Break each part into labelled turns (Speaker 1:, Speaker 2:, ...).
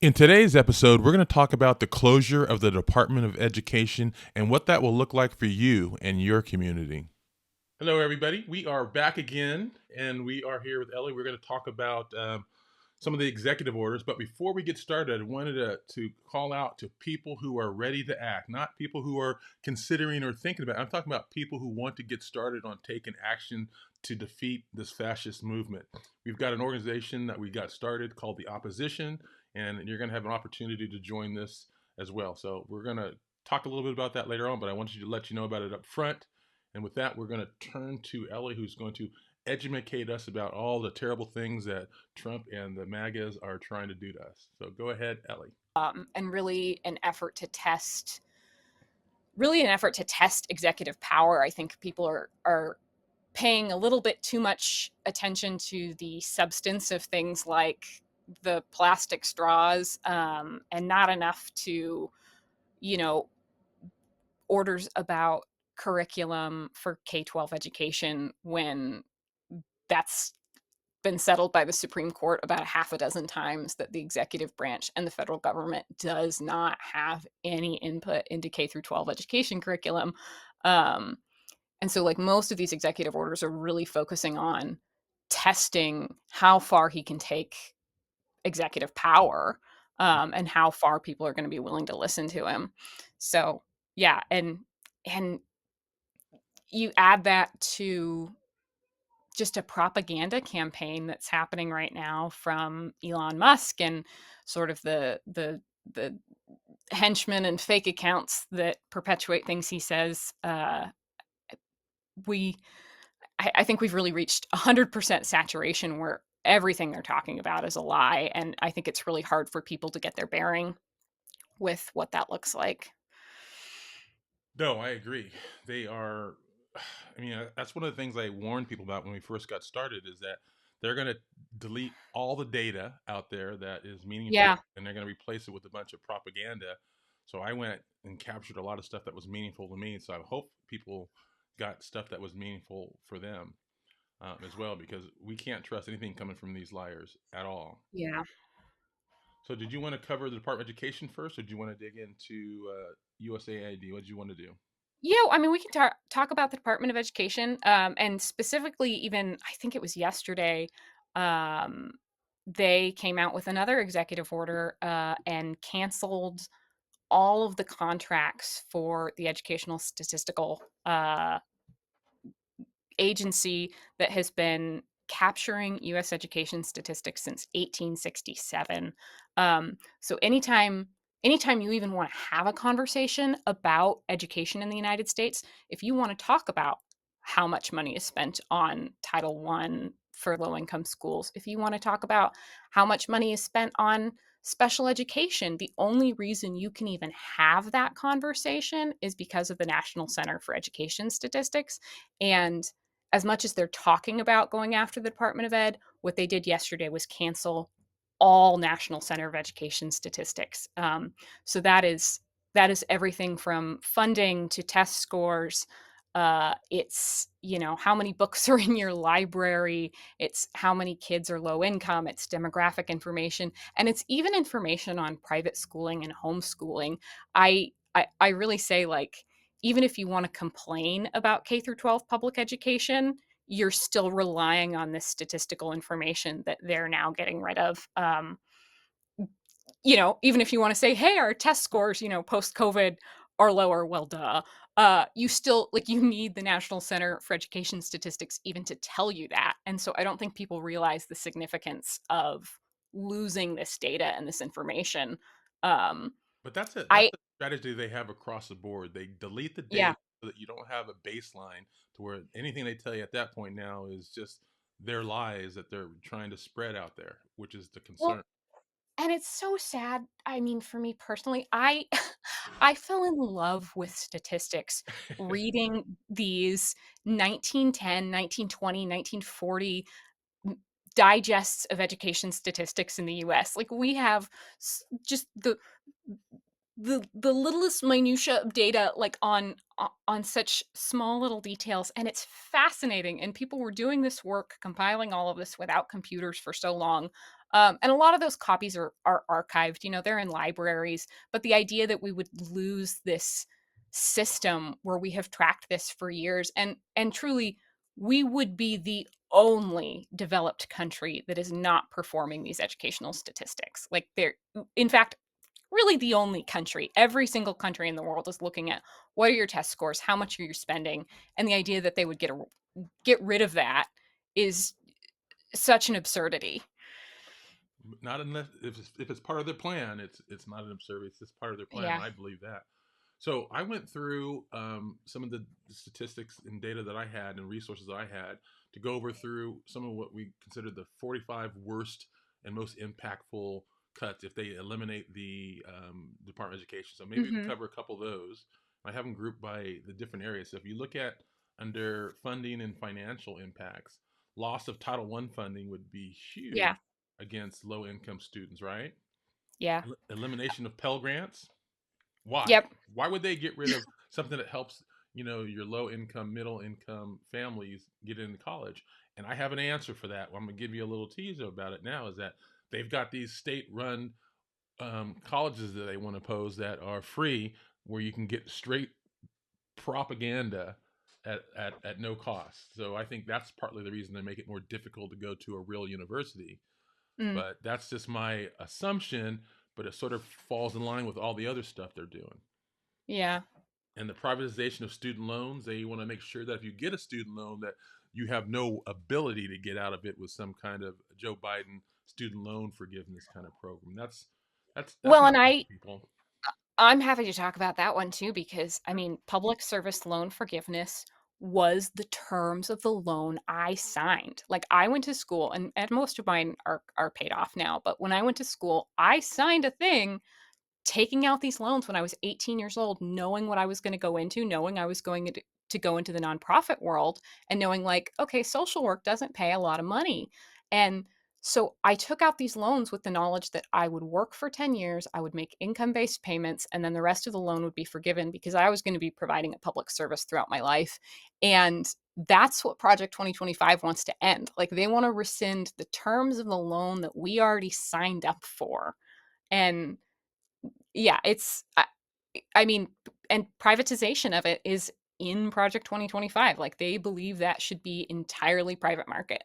Speaker 1: In today's episode, we're going to talk about the closure of the Department of Education and what that will look like for you and your community. Hello, everybody. We are back again, and we are here with Ellie. We're going to talk about some of the executive orders. But before we get started, I wanted to call out to people who are ready to act, not people who are considering or thinking about it. I'm talking about people who want to get started on taking action to defeat this fascist movement. We've got an organization that we got started called the Opposition, and you're going to have an opportunity to join this as well. So we're going to talk a little bit about that later on, but I wanted to let you know about it up front. And with that, we're going to turn to Ellie, who's going to educate us about all the terrible things that Trump and the MAGAs are trying to do to us. So go ahead, Ellie.
Speaker 2: And really an effort to test executive power. I think people are paying a little bit too much attention to the substance of things like the plastic straws, and not enough to, you know, orders about curriculum for K-12 education when that's been settled by the Supreme Court about a half a dozen times that the executive branch and the federal government does not have any input into K through 12 education curriculum. Um, and so, like, most of these executive orders are really focusing on testing how far he can take executive power, and how far people are going to be willing to listen to him. So, yeah, and you add that to just a propaganda campaign that's happening right now from Elon Musk and sort of the henchmen and fake accounts that perpetuate things he says. We I think we've really reached 100% saturation where everything they're talking about is a lie, and I think it's really hard for people to get their bearing with what that looks like.
Speaker 1: No, I agree. They are. I mean, that's one of the things I warned people about when we first got started is that they're going to delete all the data out there that is meaningful,
Speaker 2: Yeah.
Speaker 1: and they're going to replace it with a bunch of propaganda. So I went and captured a lot of stuff that was meaningful to me. So I hope people got stuff that was meaningful for them as well, because we can't trust anything coming from these liars at all.
Speaker 2: Yeah.
Speaker 1: So did you want to cover the Department of Education first, or do you want to dig into USAID? What did you want to do?
Speaker 2: Yeah, I mean, we can talk about the Department of Education, and specifically, even I think it was yesterday, um, they came out with another executive order, and canceled all of the contracts for the Educational Statistical Agency that has been capturing U.S. education statistics since 1867. So anytime you even want to have a conversation about education in the United States, if you want to talk about how much money is spent on Title I for low income schools, if you want to talk about how much money is spent on special education, the only reason you can even have that conversation is because of the National Center for Education Statistics. And as much as they're talking about going after the Department of Ed, what they did yesterday was cancel all National Center of Education statistics. So that is everything from funding to test scores. It's, how many books are in your library. It's how many kids are low income. It's demographic information, and it's even information on private schooling and homeschooling. I really say, like, even if you want to complain about K through 12 public education, you're still relying on this statistical information that they're now getting rid of. Even if you want to say, hey, our test scores, post COVID are lower, well, duh. You still, like, you need the National Center for Education Statistics even to tell you that. And so I don't think people realize the significance of losing this data and this information. Um,
Speaker 1: But that's it. That's
Speaker 2: I,
Speaker 1: the strategy they have across the board. They delete the
Speaker 2: yeah.
Speaker 1: data so that you don't have a baseline to where anything they tell you at that point now is just their lies that they're trying to spread out there, which is the concern.
Speaker 2: Well, and it's so sad. I mean, for me personally, I I fell in love with statistics reading these 1910, 1920, 1940 digests of education statistics in the US. Like, we have just the littlest minutia of data, like, on such small little details, and it's fascinating. And people were doing this work, compiling all of this without computers for so long. And a lot of those copies are archived. They're in libraries. But the idea that we would lose this system where we have tracked this for years, and truly, we would be the only developed country that is not performing these educational statistics. Like they're, in fact, really the only country. Every single country in the world is looking at what are your test scores, how much are you spending, and the idea that they would get rid of that is such an absurdity.
Speaker 1: Not unless if it's part of their plan, it's not an absurd. It's just part of their plan.
Speaker 2: Yeah.
Speaker 1: I believe that. So I went through some of the statistics and data that I had and resources that I had to go over through some of what we consider the 45 worst and most impactful cuts if they eliminate the Department of Education. So maybe we can
Speaker 2: Mhm.
Speaker 1: cover a couple of those. I have them grouped by the different areas. So if you look at under funding and financial impacts, loss of Title One funding would be
Speaker 2: Yeah.
Speaker 1: huge against low income students, right?
Speaker 2: Yeah.
Speaker 1: Elimination of Pell Grants. Why?
Speaker 2: Yep.
Speaker 1: Why would they get rid of something that helps, your low income, middle income families get into college? And I have an answer for that. I'm going to give you a little teaser about it now is that they've got these state run colleges that they want to pose that are free where you can get straight propaganda at no cost. So I think that's partly the reason they make it more difficult to go to a real university,
Speaker 2: Mm.
Speaker 1: but that's just my assumption. But it sort of falls in line with all the other stuff they're doing.
Speaker 2: Yeah.
Speaker 1: And the privatization of student loans, they want to make sure that if you get a student loan, that you have no ability to get out of it with some kind of Joe Biden student loan forgiveness kind of program. That's
Speaker 2: Well,
Speaker 1: not
Speaker 2: and
Speaker 1: good for people.
Speaker 2: I'm happy to talk about that one too because, I mean, public service loan forgiveness was the terms of the loan I signed. Like, I went to school and most of mine are paid off now, but when I went to school, I signed a thing taking out these loans when I was 18 years old, knowing what I was gonna go into, knowing I was going to go into the nonprofit world, and knowing, like, okay, social work doesn't pay a lot of money. And so I took out these loans with the knowledge that I would work for 10 years, I would make income-based payments, and then the rest of the loan would be forgiven because I was gonna be providing a public service throughout my life. And that's what Project 2025 wants to end. Like, they wanna rescind the terms of the loan that we already signed up for. And yeah, I mean, and privatization of it is in Project 2025. Like, they believe that should be entirely private market.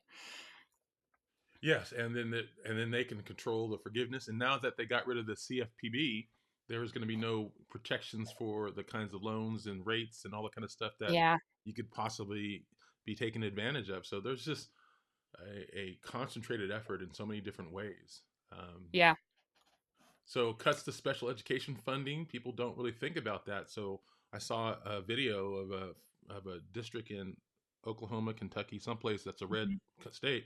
Speaker 1: Yes, and then they can control the forgiveness. And now that they got rid of the CFPB, there's going to be no protections for the kinds of loans and rates and all the kind of stuff that
Speaker 2: Yeah,
Speaker 1: you could possibly be taken advantage of. So there's just a concentrated effort in so many different ways.
Speaker 2: yeah,
Speaker 1: So cuts to special education funding, people don't really think about that. So I saw a video of a district in Oklahoma, Kentucky, someplace that's a red
Speaker 2: mhm,
Speaker 1: state,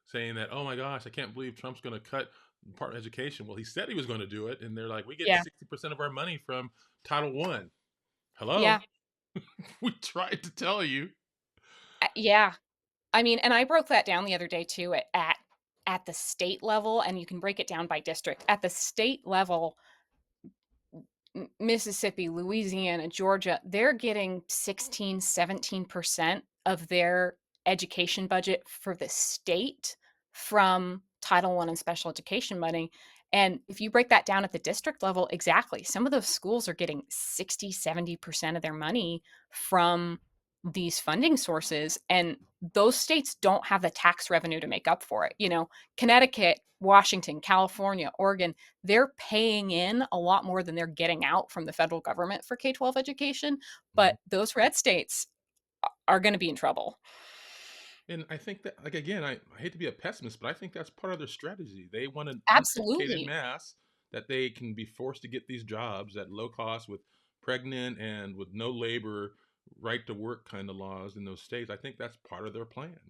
Speaker 1: saying that, oh my gosh, I can't believe Trump's going to cut Department of Education. Well, he said he was going to do it, and they're like, we get
Speaker 2: yeah,
Speaker 1: 60% of our money from Title One. Hello,
Speaker 2: yeah,
Speaker 1: we tried to tell you.
Speaker 2: yeah. I mean, and I broke that down the other day too at the state level, and you can break it down by district. At the state level, Mississippi, Louisiana, Georgia, they're getting 16, 17% of their education budget for the state from Title One and special education money. And if you break that down at the district level, exactly, some of those schools are getting 60, 70% of their money from these funding sources. And those states don't have the tax revenue to make up for it. Connecticut, Washington, California, Oregon, they're paying in a lot more than they're getting out from the federal government for K-12 education,
Speaker 1: Mhm.
Speaker 2: but those red states are gonna be in trouble.
Speaker 1: And I think that, like, again, I hate to be a pessimist, but I think that's part of their strategy. They want an uneducated
Speaker 2: Absolutely.
Speaker 1: mass that they can be forced to get these jobs at low cost with pregnant and with no labor, right to work kind of laws in those states. I think that's part of their plan.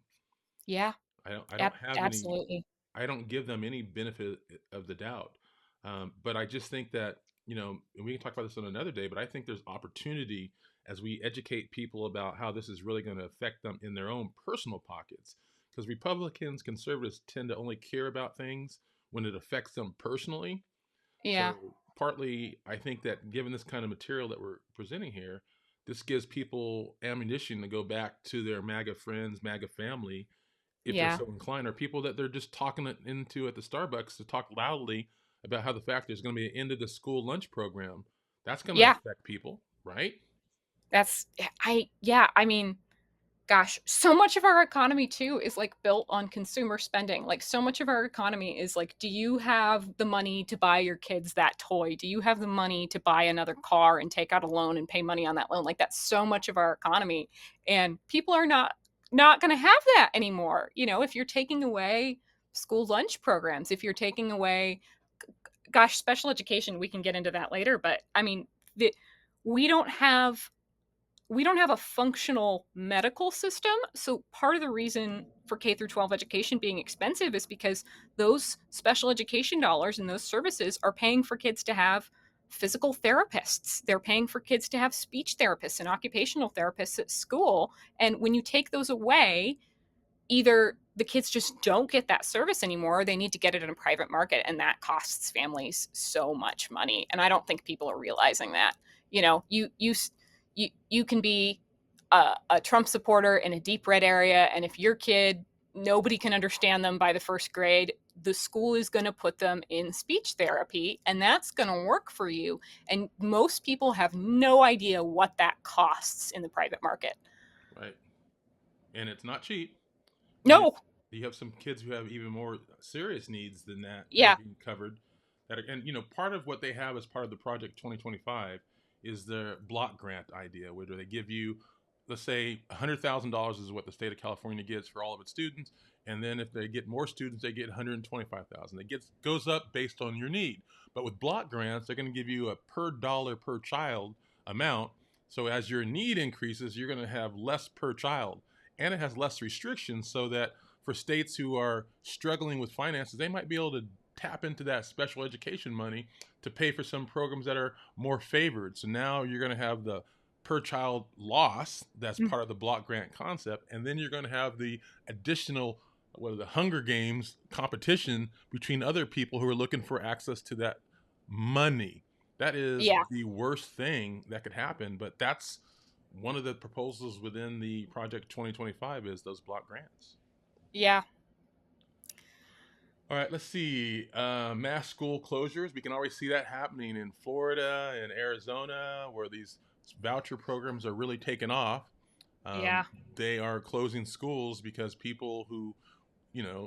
Speaker 2: Yeah,
Speaker 1: I don't have any
Speaker 2: absolutely.
Speaker 1: I don't give them any benefit of the doubt. But I just think that, and we can talk about this on another day, but I think there's opportunity as we educate people about how this is really going to affect them in their own personal pockets. Because Republicans, conservatives tend to only care about things when it affects them personally.
Speaker 2: Yeah,
Speaker 1: So, partly, I think that given this kind of material that we're presenting here, this gives people ammunition to go back to their MAGA friends, MAGA family, if they're
Speaker 2: Yeah.
Speaker 1: so inclined, are people that they're just talking it into at the Starbucks to talk loudly about how the fact there's going to be an end of the school lunch program. That's going to
Speaker 2: Yeah.
Speaker 1: affect people, right?
Speaker 2: That's yeah, I mean, gosh, so much of our economy too is like built on consumer spending. Like so much of our economy is like, do you have the money to buy your kids that toy? Do you have the money to buy another car and take out a loan and pay money on that loan? Like that's so much of our economy. And people are not going to have that anymore. You know, if you're taking away school lunch programs, if you're taking away gosh, special education, we can get into that later, but I mean, the we don't have we don't have a functional medical system. So part of the reason for K through 12 education being expensive is because those special education dollars and those services are paying for kids to have physical therapists. They're paying for kids to have speech therapists and occupational therapists at school. And when you take those away, either the kids just don't get that service anymore or they need to get it in a private market, and that costs families so much money, and I don't think people are realizing that. You know, you can be a Trump supporter in a deep red area, and if your kid, nobody can understand them by the first grade, the school is going to put them in speech therapy, and that's going to work for you. And most people have no idea what that costs in the private market.
Speaker 1: Right. And it's not cheap. And
Speaker 2: No.
Speaker 1: you have some kids who have even more serious needs than that are
Speaker 2: Yeah.
Speaker 1: being covered. That are, and part of what they have as part of the Project 2025 is the block grant idea, where they give you, let's say, $100,000 is what the state of California gets for all of its students, and then if they get more students, they get 125,000. It goes up based on your need. But with block grants, they're going to give you a per dollar per child amount. So as your need increases, you're going to have less per child, and it has less restrictions, so that for states who are struggling with finances, they might be able to tap into that special education money to pay for some programs that are more favored. So now you're going to have the per child loss that's part of the block grant concept, and then you're going to have the additional, what are the Hunger Games competition between other people who are looking for access to that money. That is
Speaker 2: Yeah.
Speaker 1: the worst thing that could happen, but that's one of the proposals within the Project 2025 is those block grants.
Speaker 2: Yeah.
Speaker 1: All right, let's see. Mass school closures. We can already see that happening in Florida and Arizona, where these voucher programs are really taking off. Um,
Speaker 2: Yeah.
Speaker 1: they are closing schools because people who,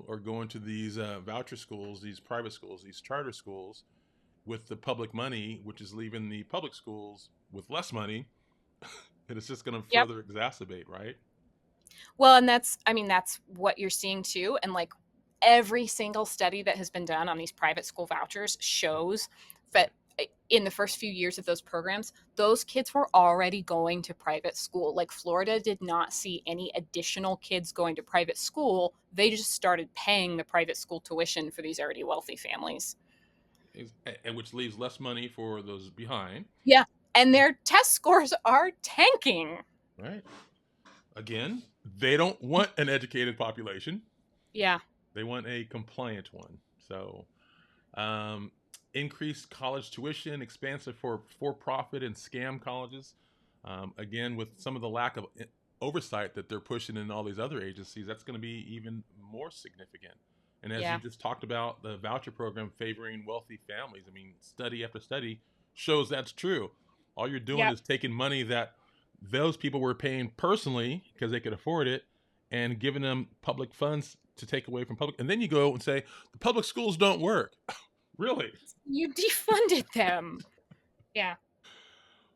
Speaker 1: are going to these voucher schools, these private schools, these charter schools, with the public money, which is leaving the public schools with less money, and it's just going to
Speaker 2: Yep.
Speaker 1: further exacerbate, right?
Speaker 2: Well, and that's, I mean, that's what you're seeing too. And like every single study that has been done on these private school vouchers shows that
Speaker 1: Right.
Speaker 2: in the first few years of those programs, those kids were already going to private school. Like Florida did not see any additional kids going to private school. They just started paying the private school tuition for these already wealthy families.
Speaker 1: And which leaves less money for those behind,
Speaker 2: Yeah. And their test scores are tanking.
Speaker 1: right? Again, they don't want an educated population.
Speaker 2: Yeah.
Speaker 1: They want a compliant one. So, um, increased college tuition, expansive for profit and scam colleges. Again, with some of the lack of oversight that they're pushing in all these other agencies, that's going to be even more significant. And as you
Speaker 2: Yeah.
Speaker 1: just talked about, the voucher program favoring wealthy families, I mean, study after study shows that's true. All you're doing
Speaker 2: Yep.
Speaker 1: is taking money that those people were paying personally because they could afford it and giving them public funds to take away from public. And then you go and say, the public schools don't work. Really?
Speaker 2: You defunded them. Yeah.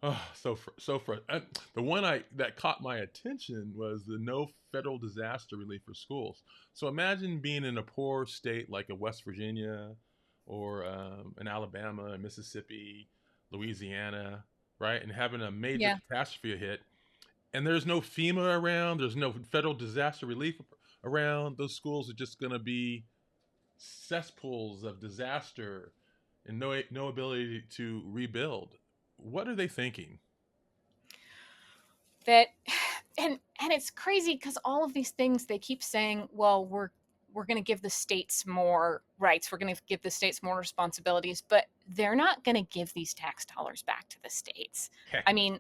Speaker 1: Oh, the one that caught my attention was the no federal disaster relief for schools. So imagine being in a poor state like a West Virginia or an Alabama, a Mississippi, Louisiana, right, and having a major
Speaker 2: Yeah.
Speaker 1: catastrophe hit, and there's no FEMA around, there's no federal disaster relief around. Those schools are just going to be cesspools of disaster and no ability to rebuild. What are they thinking?
Speaker 2: That and it's crazy because all of these things they keep saying, well, we're going to give the states more rights, we're going to give the states more responsibilities, but they're not going to give these tax dollars back to the states.
Speaker 1: Heck
Speaker 2: I
Speaker 1: no.
Speaker 2: mean,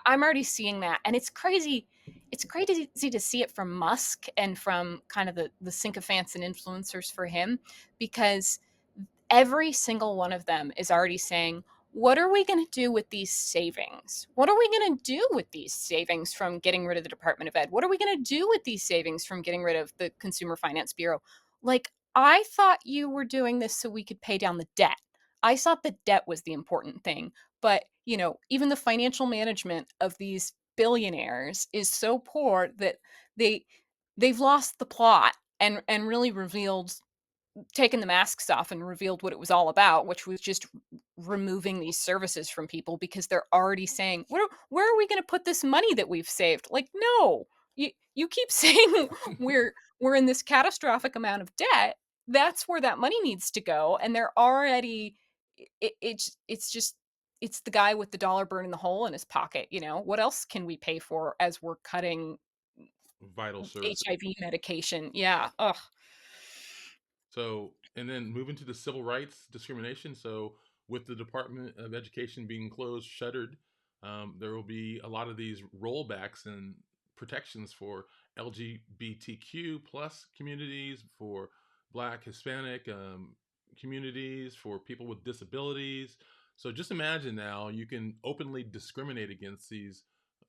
Speaker 2: I'm already seeing that, and it's crazy. it's crazy to see it from Musk and from kind of the sycophants and influencers for him, because every single one of them is already saying, what are we going to do with these savings? What are we going to do with these savings from getting rid of the Department of Ed? What are we going to do with these savings from getting rid of the Consumer Finance Bureau? Like, I thought you were doing this so we could pay down the debt. I thought the debt was the important thing. But, even the financial management of these billionaires is so poor that they they've lost the plot and really revealed taken the masks off and revealed what it was all about, which was just removing these services from people because they're already saying, where are we going to put this money that we've saved? Like, no, you keep saying we're in this catastrophic amount of debt. That's where that money needs to go. And they're already, it's just, it's the guy with the dollar burning the hole in his pocket. What else can we pay for as we're cutting
Speaker 1: Vital services.
Speaker 2: HIV medication? Yeah. Ugh.
Speaker 1: So, and then moving to the civil rights discrimination. So, with the Department of Education being closed, shuttered, there will be a lot of these rollbacks and protections for LGBTQ plus communities, for Black, Hispanic communities, for people with disabilities. So, just imagine now you can openly discriminate against these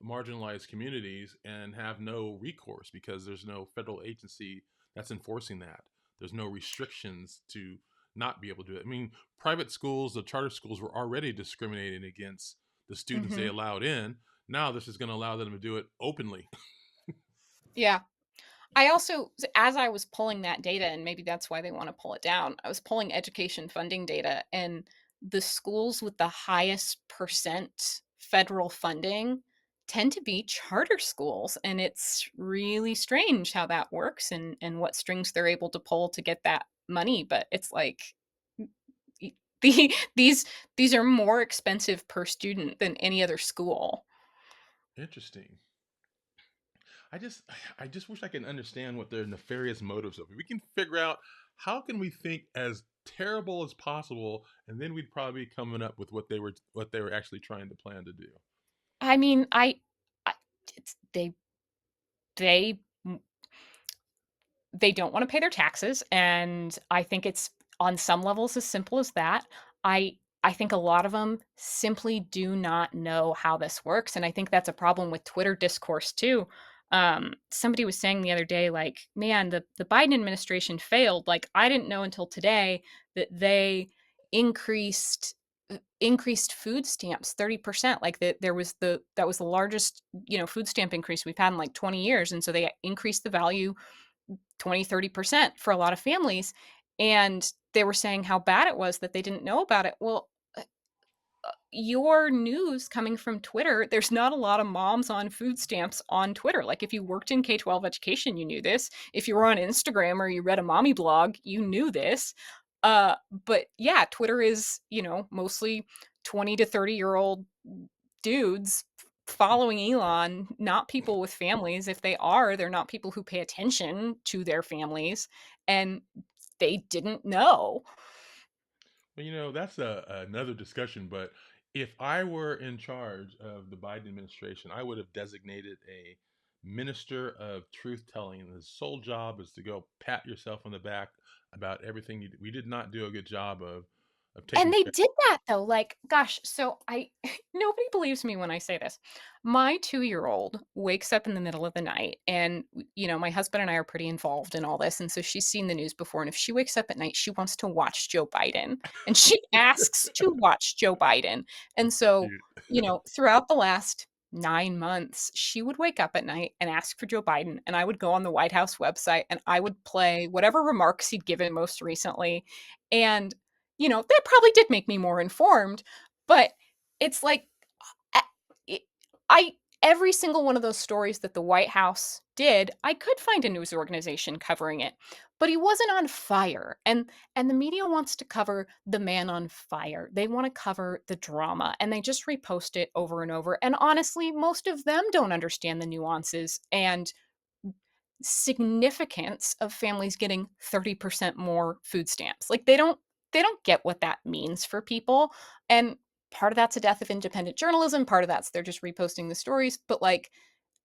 Speaker 1: marginalized communities and have no recourse because there's no federal agency that's enforcing that. There's no restrictions to not be able to do it. I mean, private schools, the charter schools were already discriminating against the students they
Speaker 2: Hmm.
Speaker 1: allowed in. Now this is going to allow them to do it openly.
Speaker 2: Yeah. I also, as I was pulling that data, and maybe that's why they want to pull it down, I was pulling education funding data, and the schools with the highest percent federal funding tend to be charter schools. And it's really strange how that works and what strings they're able to pull to get that money. But it's like, these these are more expensive per student than any other school.
Speaker 1: Interesting. I just I just wish I can understand what their nefarious motives are. If we can figure out how can we think as terrible as possible, and then we'd probably be coming up with what they were actually trying to plan to do.
Speaker 2: I mean, I it's, they they don't want to pay their taxes, and I think it's on some levels as simple as that. I think a lot of them simply do not know how this works, and I think that's a problem with Twitter discourse too. Somebody was saying the other day, like, man, the Biden administration failed. Like, I didn't know until today that they increased increased food stamps 30%. Like, that was the largest food stamp increase we've had in like 20 years, and so they increased the value 20-30% for a lot of families. And they were saying how bad it was that they didn't know about it. Well, your news coming from Twitter, there's not a lot of moms on food stamps on Twitter. Like, if you worked in K-12 education, you knew this. If you were on Instagram or you read a mommy blog, you knew this. But yeah, Twitter is, mostly 20 to 30-year-old dudes following Elon, not people with families. If they are, they're not people who pay attention to their families, and they didn't know.
Speaker 1: Well, that's another discussion. But if I were in charge of the Biden administration, I would have designated a minister of truth telling. And his sole job is to go pat yourself on the back about everything you did. We did not do a good job of
Speaker 2: And
Speaker 1: taking
Speaker 2: they
Speaker 1: care.
Speaker 2: did that though, like, gosh, so I nobody believes me when I say this. My 2-year-old wakes up in the middle of the night, and, my husband and I are pretty involved in all this, and so she's seen the news before, and if she wakes up at night, she wants to watch Joe Biden, and she asks to watch Joe Biden. And
Speaker 1: That's
Speaker 2: so,
Speaker 1: cute.
Speaker 2: throughout the last 9 months, she would wake up at night and ask for Joe Biden, and I would go on the White House website, and I would play whatever remarks he'd given most recently, and that probably did make me more informed, but it's like, I it I every single one of those stories that the White House did, I could find a news organization covering it, but he wasn't on fire, and the media wants to cover the man on fire. They wanna cover the drama, and they just repost it over and over, and honestly, most of them don't understand the nuances and significance of families getting 30% more food stamps. Like, they don't get what that means for people. And part of that's a death of independent journalism, part of that's they're just reposting the stories, but like,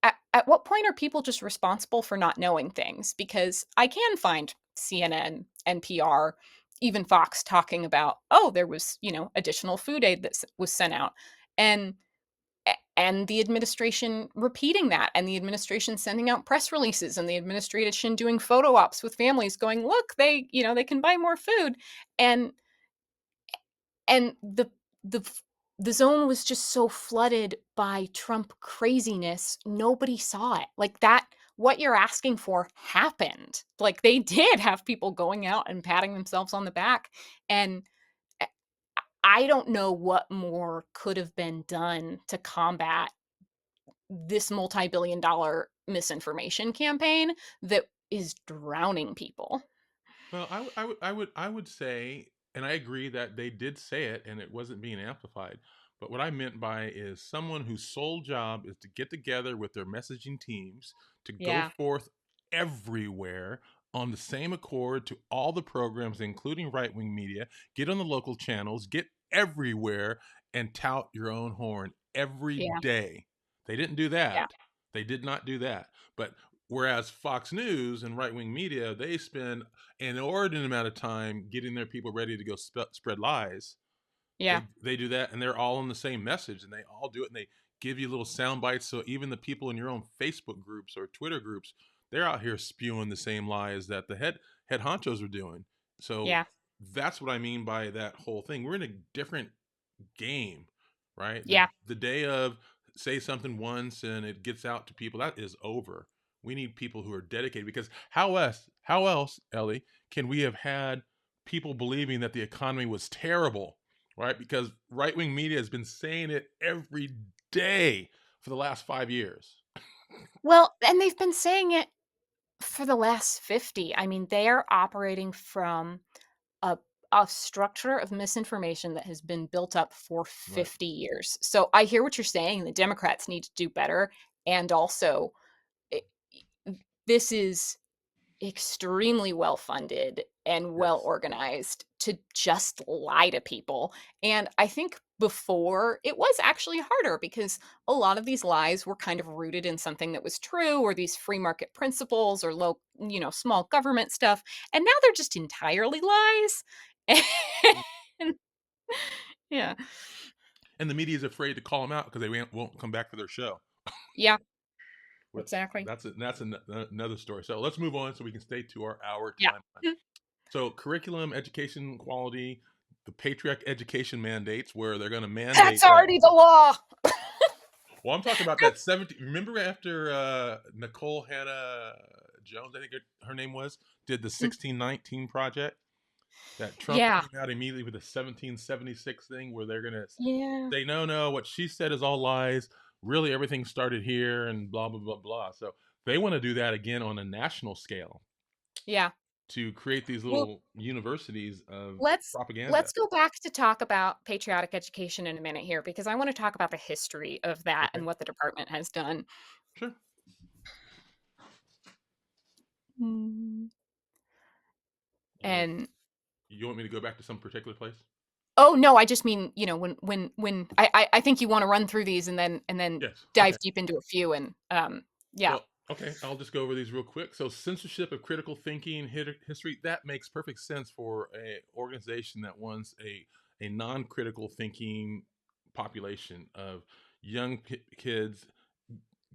Speaker 2: at what point are people just responsible for not knowing things? Because I can find CNN, NPR, even Fox talking about, oh, there was, additional food aid that was sent out. And and the administration repeating that, and the administration sending out press releases, and the administration doing photo ops with families going, look, they can buy more food. And and the zone was just so flooded by Trump craziness, nobody saw it. Like, that what you're asking for happened. Like, they did have people going out and patting themselves on the back, and I I don't know what more could have been done to combat this multi-billion dollar misinformation campaign that is drowning people.
Speaker 1: Well, I would say, and I agree that they did say it and it wasn't being amplified. But what I meant by is someone whose sole job is to get together with their messaging teams to go
Speaker 2: Yeah,
Speaker 1: forth everywhere on the same accord to all the programs, including right wing media, get on the local channels, get everywhere and tout your own horn every
Speaker 2: yeah,
Speaker 1: day. They didn't do
Speaker 2: yeah,
Speaker 1: that. They did not do that. But whereas Fox News and right wing media, they spend an inordinate amount of time getting their people ready to go spread lies.
Speaker 2: yeah,
Speaker 1: They do that, and they're all on the same message, and they all do it, and they give you little sound bites. So even the people in your own Facebook groups or Twitter groups, they're out here spewing the same lies that the head honchos are doing. So
Speaker 2: yeah,
Speaker 1: that's what I mean by that whole thing. We're in a different game, right? The
Speaker 2: yeah.
Speaker 1: the day of say something once and it gets out to people, that is over. We need people who are dedicated, because how else, Ellie, can we have had people believing that the economy was terrible, right? Because right-wing media has been saying it every day for the last 5 years.
Speaker 2: Well, and they've been saying it for the last 50. I mean, they are operating from a a structure of misinformation that has been built up for
Speaker 1: Right.
Speaker 2: 50 years. So I hear what you're saying, the Democrats need to do better, and also, I this is extremely well funded and well
Speaker 1: Yes.
Speaker 2: organized to just lie to people. And I think before it was actually harder because a lot of these lies were kind of rooted in something that was true, or these free market principles, or low, small government stuff. And now they're just entirely lies. And yeah.
Speaker 1: And the media is afraid to call them out because they won't come back for their show.
Speaker 2: Yeah,
Speaker 1: Which
Speaker 2: exactly.
Speaker 1: another story. So let's move on so we can stay to our hour
Speaker 2: Yeah.
Speaker 1: timeline. So curriculum, education quality, the Patriotic Education mandates, where they're going to
Speaker 2: That's
Speaker 1: mandate that.
Speaker 2: already the law.
Speaker 1: Well, I'm talking about that 17. Remember after Nicole Hannah Jones, I think her name was, did the 1619 project, that Trump
Speaker 2: Yeah.
Speaker 1: came out immediately with the 1776 thing, where they're going to
Speaker 2: Yeah.
Speaker 1: say, no, no, what she said is all lies. Really, everything started here and blah, blah, blah, blah. So they want to do that again on a national scale
Speaker 2: Yeah.
Speaker 1: to create these
Speaker 2: Well,
Speaker 1: little universities of
Speaker 2: Let's
Speaker 1: propaganda.
Speaker 2: let's go back to talk about patriotic education in a minute here, because I want to talk about the history of that
Speaker 1: Okay,
Speaker 2: and what the department has done.
Speaker 1: sure.
Speaker 2: Mm.
Speaker 1: Uh,
Speaker 2: And
Speaker 1: you want me to go back to some particular place?
Speaker 2: oh no, I just mean, when I think you want to run through these and then
Speaker 1: Yes. Okay.
Speaker 2: dive deep into a few. And yeah.
Speaker 1: Well, okay, I'll just go over these real quick. So, censorship of critical thinking, history, that makes perfect sense for a organization that wants a non-critical thinking population of young kids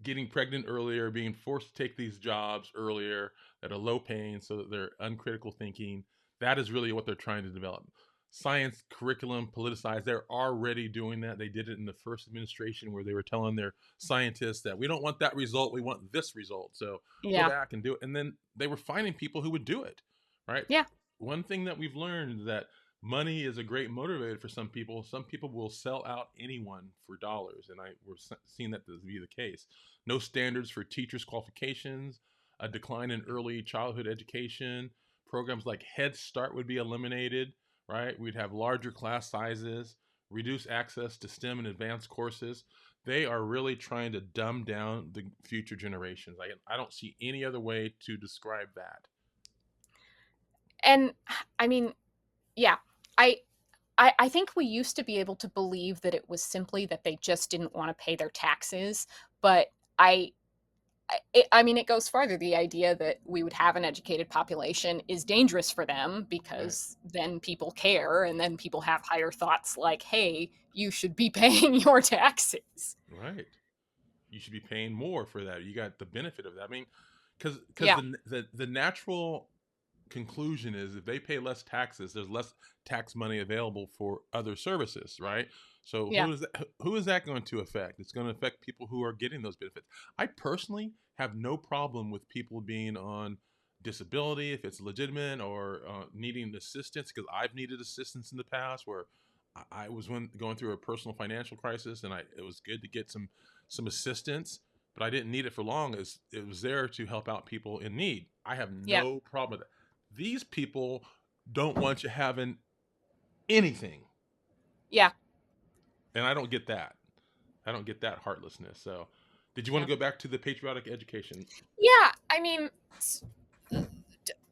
Speaker 1: getting pregnant earlier, being forced to take these jobs earlier that are low paying, so that they're uncritical thinking. That is really what they're trying to develop. Science curriculum politicized. They're already doing that. They did it in the first administration, where they were telling their scientists that we don't want that result, we want this result. So go
Speaker 2: Yeah.
Speaker 1: back and do it. And then they were finding people who would do it. Right.
Speaker 2: Yeah.
Speaker 1: One thing that we've learned is that money is a great motivator for some people. Some people will sell out anyone for dollars, and we're seeing that to be the case. No standards for teachers' qualifications, a decline in early childhood education. Programs like Head Start would be eliminated, right? We'd have larger class sizes, reduce access to STEM and advanced courses. They are really trying to dumb down the future generations. I don't see any other way to describe that.
Speaker 2: And I mean, yeah. I I think we used to be able to believe that it was simply that they just didn't want to pay their taxes, but I I mean, it goes farther. The idea that we would have an educated population is dangerous for them
Speaker 1: Right.
Speaker 2: because then people care and then people have higher thoughts like, hey, you should be paying your taxes.
Speaker 1: Right. You should be paying more for that. You got the benefit of that. I mean, because
Speaker 2: Yeah.
Speaker 1: the natural conclusion is if they pay less taxes, there's less tax money available for other services, right? So
Speaker 2: Yeah.
Speaker 1: who is that going to affect? It's going to affect people who are getting those benefits. I personally have no problem with people being on disability if it's legitimate or needing assistance, because I've needed assistance in the past where I was going through a personal financial crisis, and it was good to get some assistance, but I didn't need it for long as it was there to help out people in need. I have
Speaker 2: Yeah.
Speaker 1: no problem with that. These people don't want you having anything,
Speaker 2: Yeah.
Speaker 1: and I don't get that. I don't get that heartlessness. So, did you want
Speaker 2: Yeah.
Speaker 1: to go back to the patriotic education?
Speaker 2: Yeah. I mean,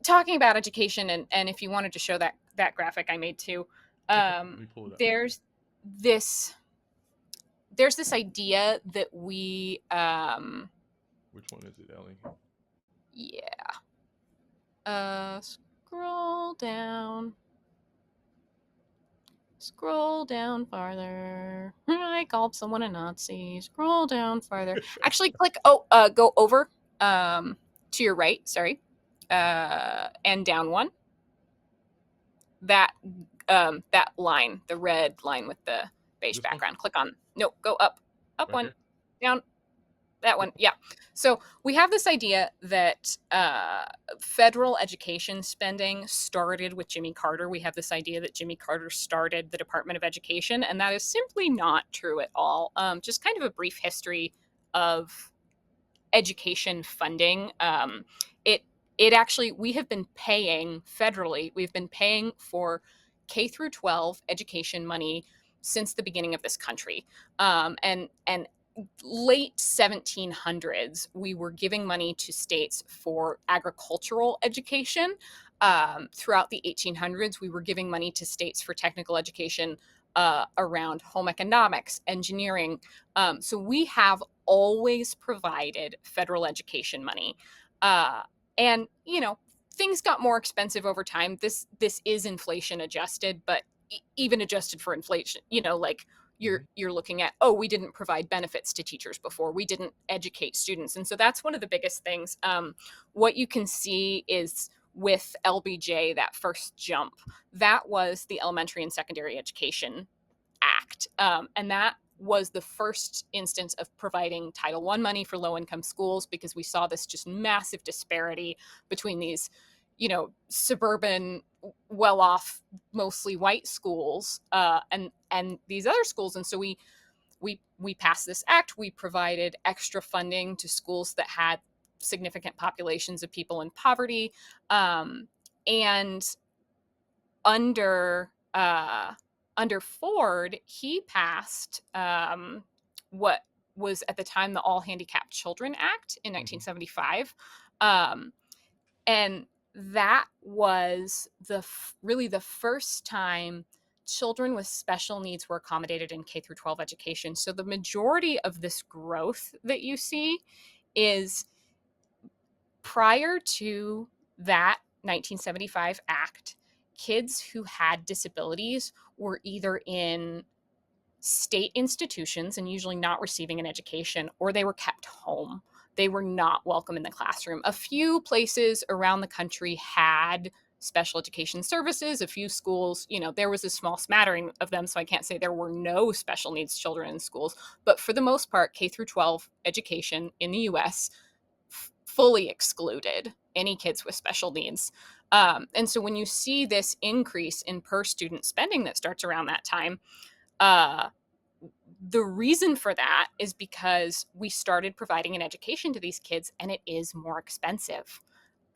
Speaker 2: talking about education, and if you wanted to show that graphic I made too,
Speaker 1: Okay, let me pull it up.
Speaker 2: there's this there's this idea that we
Speaker 1: Which one is it, Ellie?
Speaker 2: yeah, scroll down. Scroll down farther. I called someone a Nazi. Scroll down farther. Actually, click. Go over to your right. Sorry, and down one. That that line, the red line with the beige
Speaker 1: This one?
Speaker 2: background. Click on. No, go up. Up
Speaker 1: Right
Speaker 2: one.
Speaker 1: here?
Speaker 2: Down that
Speaker 1: Yep.
Speaker 2: one. Yeah. So we have this idea that federal education spending started with Jimmy Carter. We have this idea that Jimmy Carter started the Department of Education, and that is simply not true at all. Just kind of a brief history of education funding. It it actually, we have been paying federally. We've been paying for K through 12 education money since the beginning of this country, and late 1700s we were giving money to states for agricultural education. Throughout the 1800s we were giving money to states for technical education around home economics, engineering. So we have always provided federal education money. Uh, and things got more expensive over time. This is inflation adjusted, but even adjusted for inflation, like
Speaker 1: Mm-hmm.
Speaker 2: you're looking at, oh, we didn't provide benefits to teachers before, we didn't educate students. And so that's one of the biggest things. What you can see is with LBJ, that first jump, that was the Elementary and Secondary Education Act. And that was the first instance of providing Title I money for low income schools, because we saw this just massive disparity between these, suburban, well off, mostly white schools, and these other schools. And so we passed this act. We provided extra funding to schools that had significant populations of people in poverty. And under under Ford, he passed what was at the time the All Handicapped Children Act in
Speaker 1: Mm-hmm.
Speaker 2: 1975, um, and that was really the first time children with special needs were accommodated in K through 12 education. So the majority of this growth that you see is prior to that 1975 act. Kids who had disabilities were either in state institutions and usually not receiving an education, or they were kept home. They were not welcome in the classroom. A few places around the country had special education services. A few schools, there was a small smattering of them, so I can't say there were no special needs children in schools. But for the most part, K through 12 education in the US fully excluded any kids with special needs. And so when you see this increase in per student spending that starts around that time, uh, the reason for that is because we started providing an education to these kids and it is more expensive.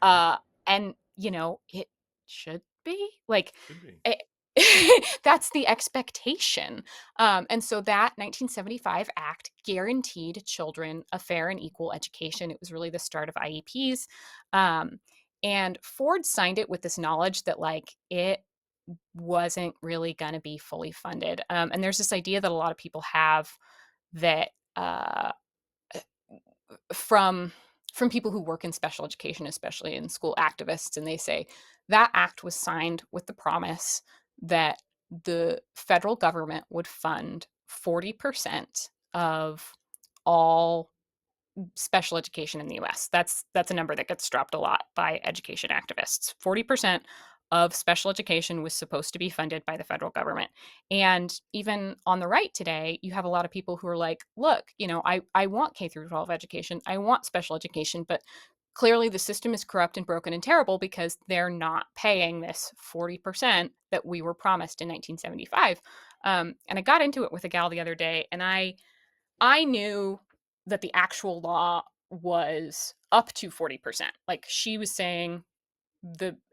Speaker 1: Okay.
Speaker 2: And it should be like
Speaker 1: Should be.
Speaker 2: it, that's the expectation. And so that 1975 act guaranteed children a fair and equal education. It was really the start of IEPs. Um, and Ford signed it with this knowledge that it wasn't really going to be fully funded. And there's this idea that a lot of people have that from from people who work in special education, especially in school activists, and they say that act was signed with the promise that the federal government would fund 40% of all special education in the US. That's a number that gets dropped a lot by education activists. 40% of special education was supposed to be funded by the federal government. And even on the right today, you have a lot of people who are like, look, I want K through 12 education. I want special education, but clearly the system is corrupt and broken and terrible because they're not paying this 40% that we were promised in 1975. And I got into it with a gal the other day, and I knew that the actual law was up to 40%. Like, she was saying,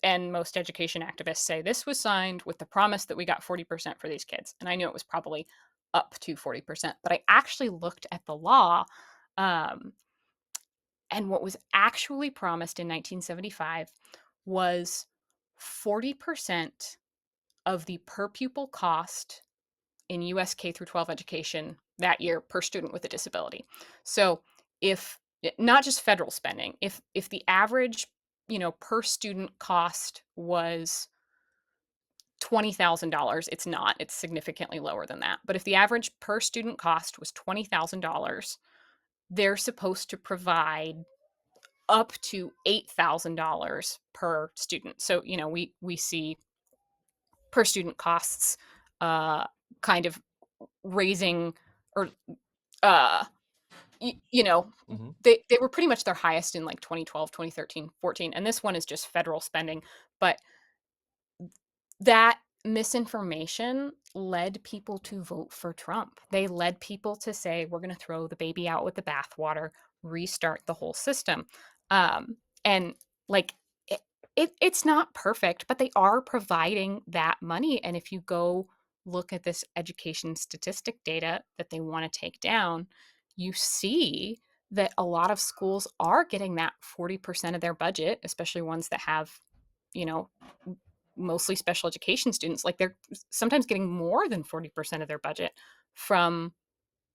Speaker 2: and most education activists say this was signed with the promise that we got 40% for these kids. And I knew it was probably up to 40%. But I actually looked at the law, um, and what was actually promised in 1975 was 40% of the per pupil cost in US K through 12 education that year per student with a disability. So if not just federal spending, if the average, per student cost was $20,000, it's not, it's significantly lower than that. But if the average per student cost was $20,000, they're supposed to provide up to $8,000 per student. So, we see per student costs uh, kind of raising, or uh you know
Speaker 1: Hmm.
Speaker 2: they were pretty much their highest in like 2012, 2013, 14, and this one is just federal spending. But that misinformation led people to vote for Trump. They led people to say, we're going to throw the baby out with the bathwater, restart the whole system. And like, it's not perfect, but they are providing that money. And if you go look at this education statistic data that they want to take down, you see that a lot of schools are getting that 40% of their budget, especially ones that have, you know, mostly special education students. Like, they're sometimes getting more than 40% of their budget from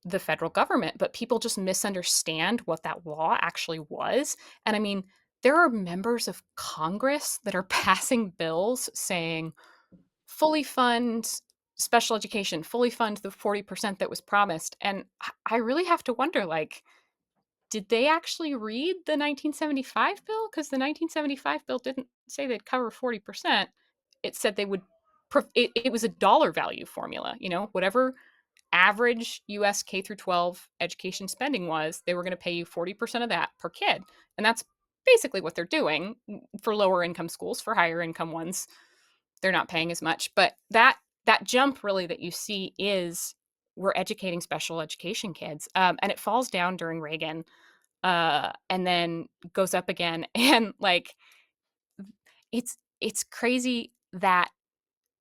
Speaker 2: the federal government, but people just misunderstand what that law actually was. And I mean, there are members of Congress that are passing bills saying, fully fund special education, fully fund the 40% that was promised. And I really have to wonder, like, did they actually read the 1975 bill? Because the 1975 bill didn't say they'd cover 40%. It said they would, it was a dollar value formula, whatever average US K through 12 education spending was, they were going to pay you 40% of that per kid. And that's basically what they're doing for lower income schools. For higher income ones, they're not paying as much. But that jump really that you see is, we're educating special education kids, and it falls down during Reagan, and then goes up again. And like, it's crazy that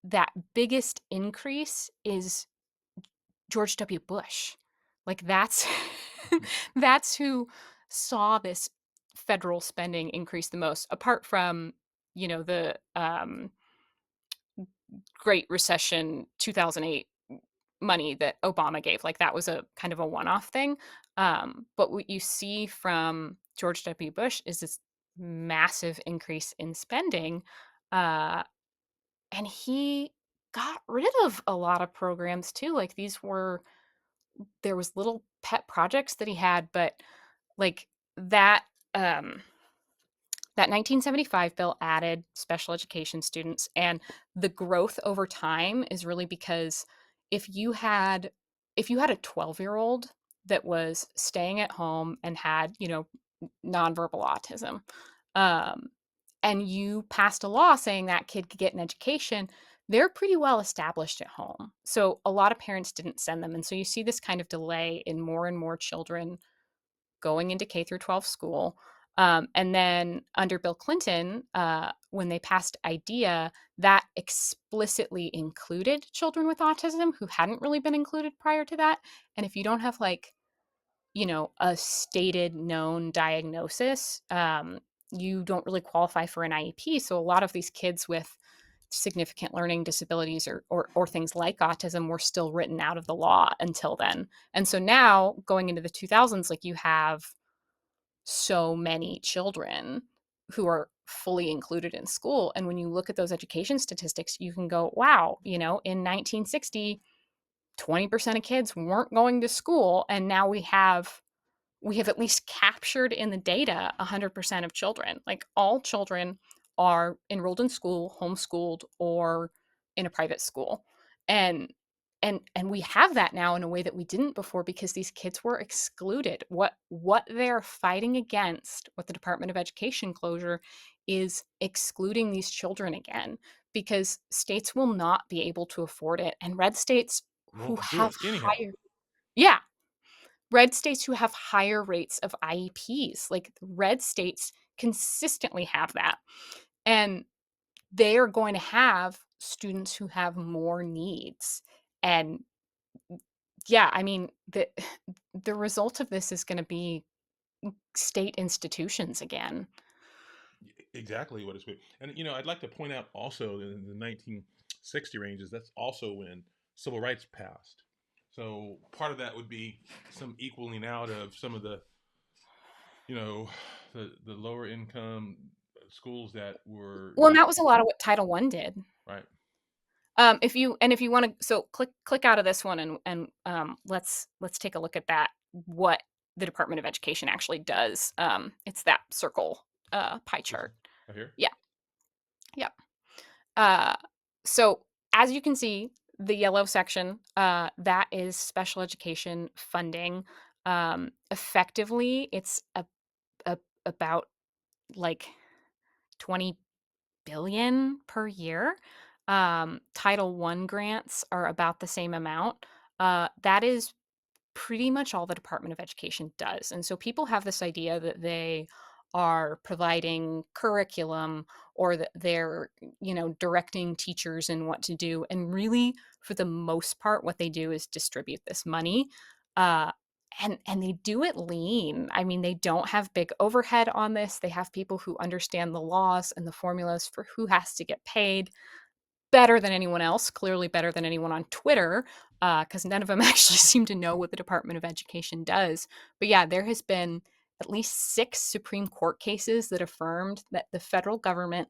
Speaker 2: that biggest increase is George W. Bush. Like, that's that's who saw this federal spending increase the most, apart from, the Great Recession 2008 money that Obama gave. Like, that was a kind of a one-off thing. But what you see from George W. Bush is this massive increase in spending. Uh, and he got rid of a lot of programs too. Like, there was little pet projects that he had, but like, that um that 1975 bill added special education students, and the growth over time is really because if you had a 12-year-old that was staying at home and had, nonverbal autism, um, and you passed a law saying that kid could get an education, they're pretty well established at home. So a lot of parents didn't send them. And so you see this kind of delay in more and more children going into K through 12 school. And then under Bill Clinton, when they passed IDEA, that explicitly included children with autism who hadn't really been included prior to that. And if you don't have, like, a stated known diagnosis, you don't really qualify for an IEP. So a lot of these kids with significant learning disabilities, or things like autism, were still written out of the law until then. And so now, going into the 2000s, like, you have so many children who are fully included in school. And when you look at those education statistics, you can go, wow, in 1960, 20% of kids weren't going to school. And now we have at least captured in the data 100% of children. Like all children are enrolled in school, homeschooled, or in a private school. And and we have that now in a way that we didn't before because these kids were excluded. What they're fighting against with the Department of Education closure is excluding these children again because states will not be able to afford it. And red states who
Speaker 1: Won't do
Speaker 2: have
Speaker 1: it anyhow.
Speaker 2: higher yeah, red states who have higher rates of IEPs, like red states consistently have that. And they are going to have students who have more needs. And yeah, I mean, the result of this is going to be state institutions again.
Speaker 1: Exactly what it's been. And I'd like to point out also in the 1960 ranges, that's also when civil rights passed. So part of that would be some equaling out of some of the, you know, the lower income schools that were
Speaker 2: Well, and that was a lot of what Title One did.
Speaker 1: right.
Speaker 2: If you want to, so click out of this one and let's take a look at that. What the Department of Education actually does. It's that circle pie
Speaker 1: This one
Speaker 2: chart.
Speaker 1: right here.
Speaker 2: Yeah, yeah. Uh, so as you can see, the yellow section that is special education funding. Effectively, it's about like 20 billion per year. Title One grants are about the same amount. That is pretty much all the Department of Education does. And so people have this idea that they are providing curriculum or that they're, directing teachers in what to do. And really, for the most part, what they do is distribute this money. Uh, and they do it lean. I mean, they don't have big overhead on this. They have people who understand the laws and the formulas for who has to get paid better than anyone else, clearly better than anyone on Twitter, because none of them actually seem to know what the Department of Education does. But yeah, there has been at least 6 Supreme Court cases that affirmed that the federal government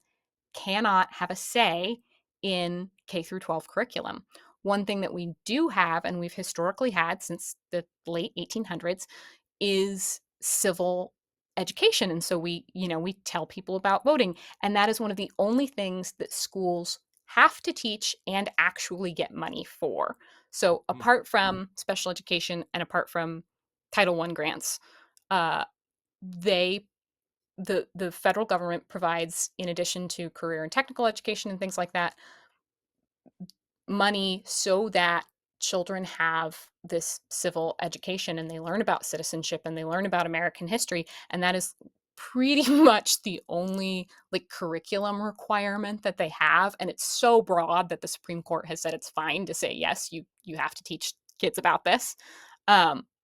Speaker 2: cannot have a say in K through 12 curriculum. One thing that we do have, and we've historically had since the late 1800s, is civil education. And so we tell people about voting. And that is one of the only things that schools have to teach and actually get money for. So
Speaker 1: Hmm.
Speaker 2: apart from special education and apart from Title One grants, uh, they the federal government provides, in addition to career and technical education and things like that, money so that children have this civil education and they learn about citizenship and they learn about American history. And that is pretty much the only like curriculum requirement that they have. And it's so broad that the Supreme Court has said it's fine to say, yes, you have to teach kids about this.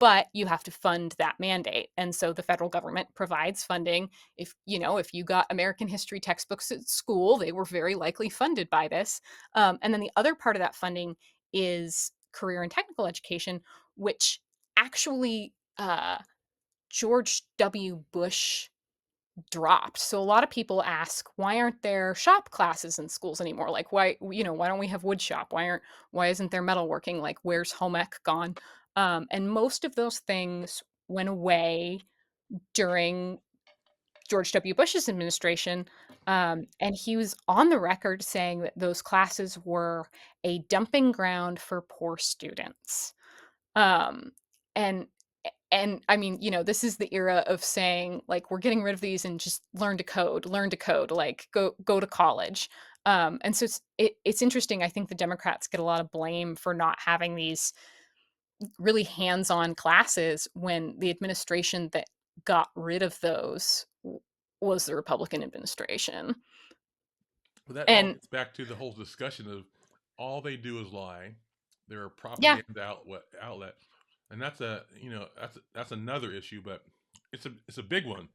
Speaker 2: But you have to fund that mandate. And so the federal government provides funding. If you got American history textbooks at school, they were very likely funded by this. And then the other part of that funding is career and technical education, which actually George W. Bush dropped. So a lot of people ask, why aren't there shop classes in schools anymore? Like why don't we have wood shop? Why isn't there metalworking? Like where's home ec gone? And most of those things went away during George W. Bush's administration. And he was on the record saying that those classes were a dumping ground for poor students. Um, and I mean, this is the era of saying like we're getting rid of these and just learn to code, like go to college. And so it's interesting. I think the Democrats get a lot of blame for not having these really hands-on classes when the administration that got rid of those was the Republican administration.
Speaker 1: But that all
Speaker 2: And
Speaker 1: gets back to the whole discussion of all they do is lie. They're a
Speaker 2: yeah,
Speaker 1: propaganda outlet, and that's another issue, but it's a big one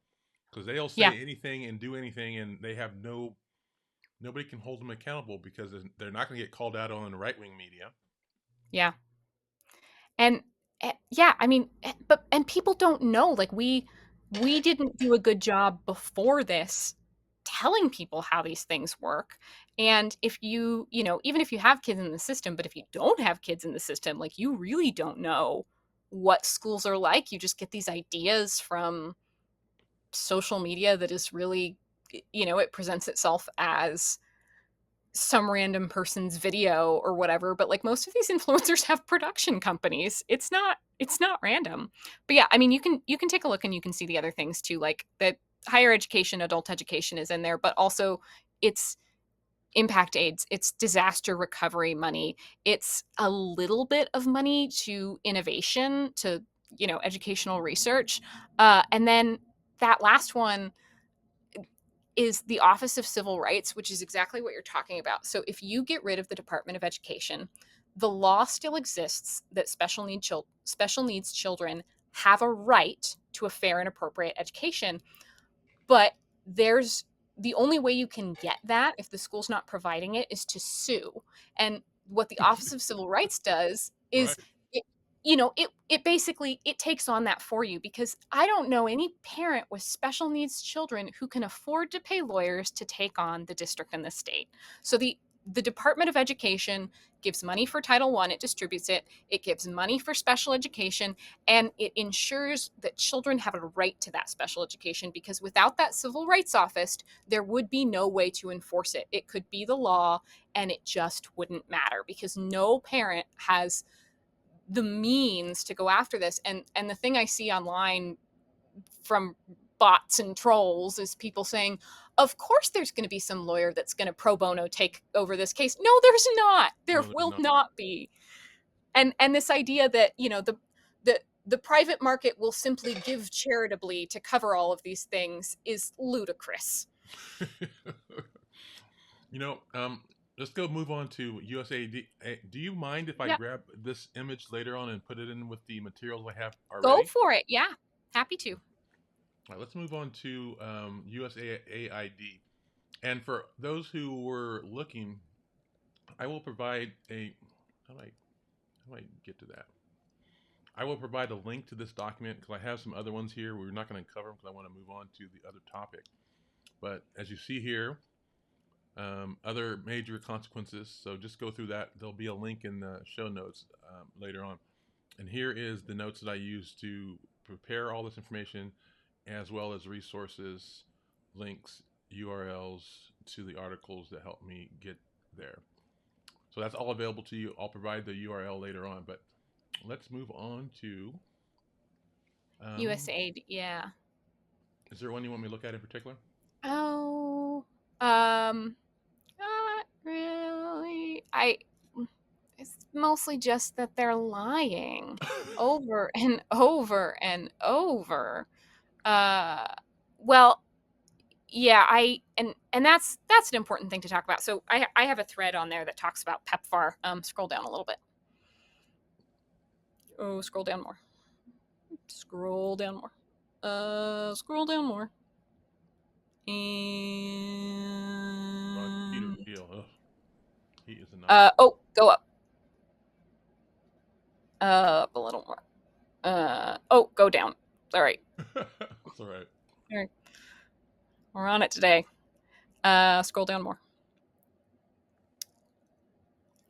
Speaker 1: because they'll
Speaker 2: yeah,
Speaker 1: say anything and do anything, and they have nobody can hold them accountable because they're not going to get called out on the right wing media.
Speaker 2: yeah. And yeah, I mean, but people don't know. Like we didn't do a good job before this telling people how these things work. And if even if you have kids in the system, but if you don't have kids in the system, like, you really don't know what schools are like. You just get these ideas from social media that is really, it presents itself as some random person's video or whatever, but like most of these influencers have production companies. It's not random. But yeah, I mean, you can take a look and you can see the other things too, like that higher education, adult education is in there, but also it's impact aids, it's disaster recovery money, it's a little bit of money to innovation, to educational research, and then that last one is the Office of Civil Rights, which is exactly what you're talking about. So if you get rid of the Department of Education, the law still exists that special needs children have a right to a fair and appropriate education, but there's the only way you can get that if the school's not providing it is to sue. And what the Office of Civil Rights does is
Speaker 1: Right.
Speaker 2: it it basically it takes on that for you, because I don't know any parent with special needs children who can afford to pay lawyers to take on the district and the state. So the Department of Education gives money for Title I, it distributes it, it gives money for special education, and it ensures that children have a right to that special education, because without that civil rights office, there would be no way to enforce it. It could be the law and it just wouldn't matter, because no parent has the means to go after this. And the thing I see online from bots and trolls is people saying, of course there's going to be some lawyer that's going to pro bono take over this case. No, there's not. There
Speaker 1: No, there's
Speaker 2: will
Speaker 1: not.
Speaker 2: not be. And this idea that the private market will simply give charitably to cover all of these things is ludicrous.
Speaker 1: you know, um, let's go move on to USAID. Do you mind if I
Speaker 2: Yeah,
Speaker 1: grab this image later on and put it in with the materials I have
Speaker 2: go
Speaker 1: already?
Speaker 2: for it. Yeah, happy to.
Speaker 1: All right, let's move on to USAID. And for those who were looking, I will provide a how do I get to that? I will provide a link to this document because I have some other ones here. We're not going to cover them because I want to move on to the other topic. But as you see here, other major consequences. So just go through that. There'll be a link in the show notes later on. And here is the notes that I use to prepare all this information, as well as resources, links, URLs to the articles that help me get there. So that's all available to you. I'll provide the URL later on, but let's move on to. Um,
Speaker 2: USAID, yeah.
Speaker 1: is there one you want me to look at in particular?
Speaker 2: Oh, not really. It's mostly just that they're lying over and over and over. Uh, well, yeah, and that's an important thing to talk about. So I have a thread on there that talks about PEPFAR. Scroll down a little bit. Oh, scroll down more. Scroll down more. Scroll down more.
Speaker 1: Peter
Speaker 2: And
Speaker 1: Thiel. Ugh, he is a nightmare.
Speaker 2: oh, go up. Up a little more. Oh, go down. All right.
Speaker 1: That's all right.
Speaker 2: All right. We're on it today. Scroll down more.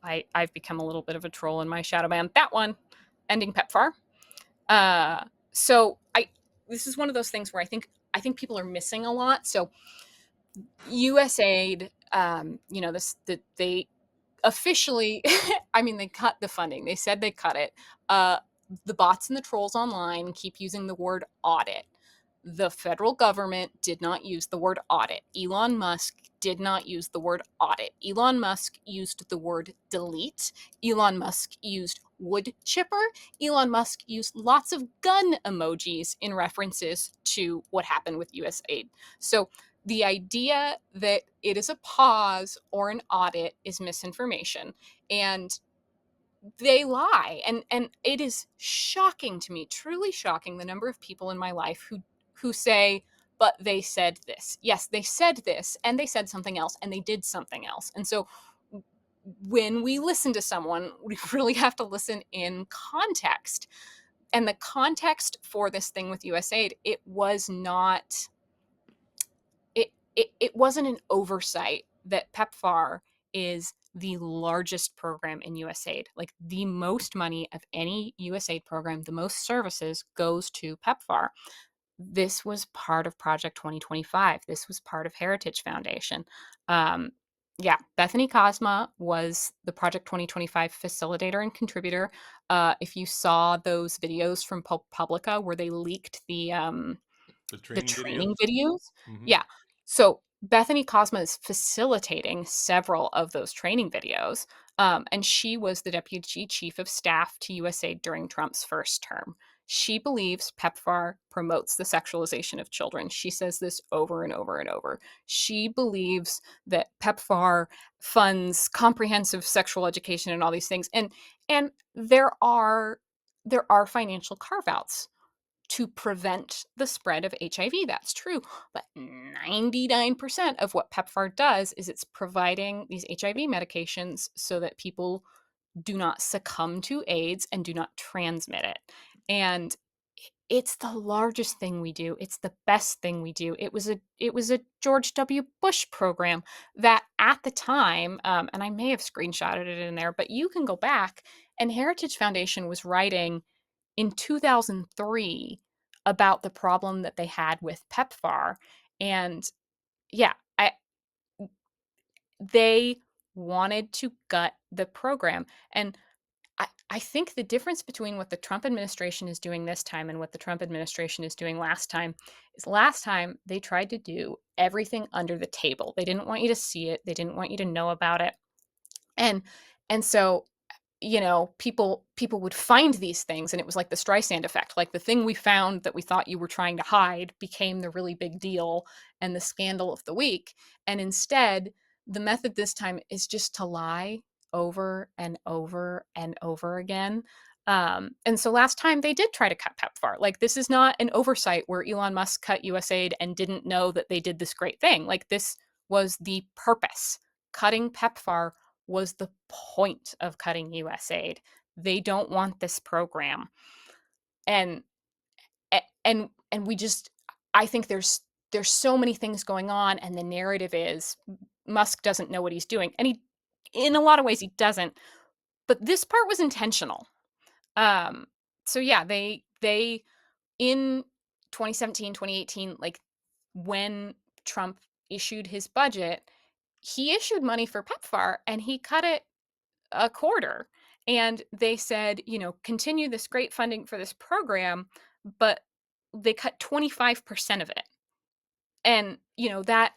Speaker 2: I've become a little bit of a troll in my shadow band. That one, ending PEPFAR. So this is one of those things where I think people are missing a lot. So USAID, they officially, I mean, they cut the funding. They said they cut it. The bots and the trolls online keep using the word audit. The federal government did not use the word audit. Elon Musk did not use the word audit. Elon Musk used the word delete. Elon Musk used wood chipper. Elon Musk used lots of gun emojis in references to what happened with USAID. So the idea that it is a pause or an audit is misinformation, and they lie. And it is shocking to me, truly shocking, the number of people in my life who say, but they said this. Yes, they said this, and they said something else, and they did something else. And so when we listen to someone, we really have to listen in context. and the context for this thing with USAID, it was not it wasn't an oversight that PEPFAR is the largest program in USAID. Like the most money of any USAID program, the most services goes to PEPFAR. This was part of Project 2025. This was part of Heritage Foundation. Um, yeah, Bethany Cosma was the Project 2025 facilitator and contributor. If you saw those videos from Publica where they leaked
Speaker 1: The
Speaker 2: the
Speaker 1: training
Speaker 2: training
Speaker 1: videos.
Speaker 2: videos,
Speaker 1: Hmm.
Speaker 2: yeah. So Bethany Cosma is facilitating several of those training videos, and she was the deputy chief of staff to USAID during Trump's first term. She believes PEPFAR promotes the sexualization of children. She says this over and over and over. She believes that PEPFAR funds comprehensive sexual education and all these things. And there are financial carve-outs to prevent the spread of HIV. That's true. But 99% of what PEPFAR does is it's providing these HIV medications so that people do not succumb to AIDS and do not transmit it. And it's the largest thing we do. It's the best thing we do. It was a George W. Bush program that at the time, and I may have screenshotted it in there, but you can go back and Heritage Foundation was writing in 2003 about the problem that they had with PEPFAR. And yeah, they wanted to gut the program. And I think the difference between what the Trump administration is doing this time and what the Trump administration is doing last time is last time they tried to do everything under the table. They didn't want you to see it, they didn't want you to know about it. And and so people would find these things and it was like the Streisand effect. Like the thing we found that we thought you were trying to hide became the really big deal and the scandal of the week. And instead, the method this time is just to lie over and over and over again. And so last time they did try to cut PEPFAR. Like this is not an oversight where Elon Musk cut USAID and didn't know that they did this great thing. Like this was the purpose. Cutting PEPFAR was the point of cutting USAID. They don't want this program. And and we just I think there's so many things going on and the narrative is Musk doesn't know what he's doing. And he in a lot of ways he doesn't, but this part was intentional. Um so yeah, they in 2017, 2018, like when Trump issued his budget, he issued money for PEPFAR and he cut it a quarter. And they said, continue this great funding for this program, but they cut 25% of it. And, that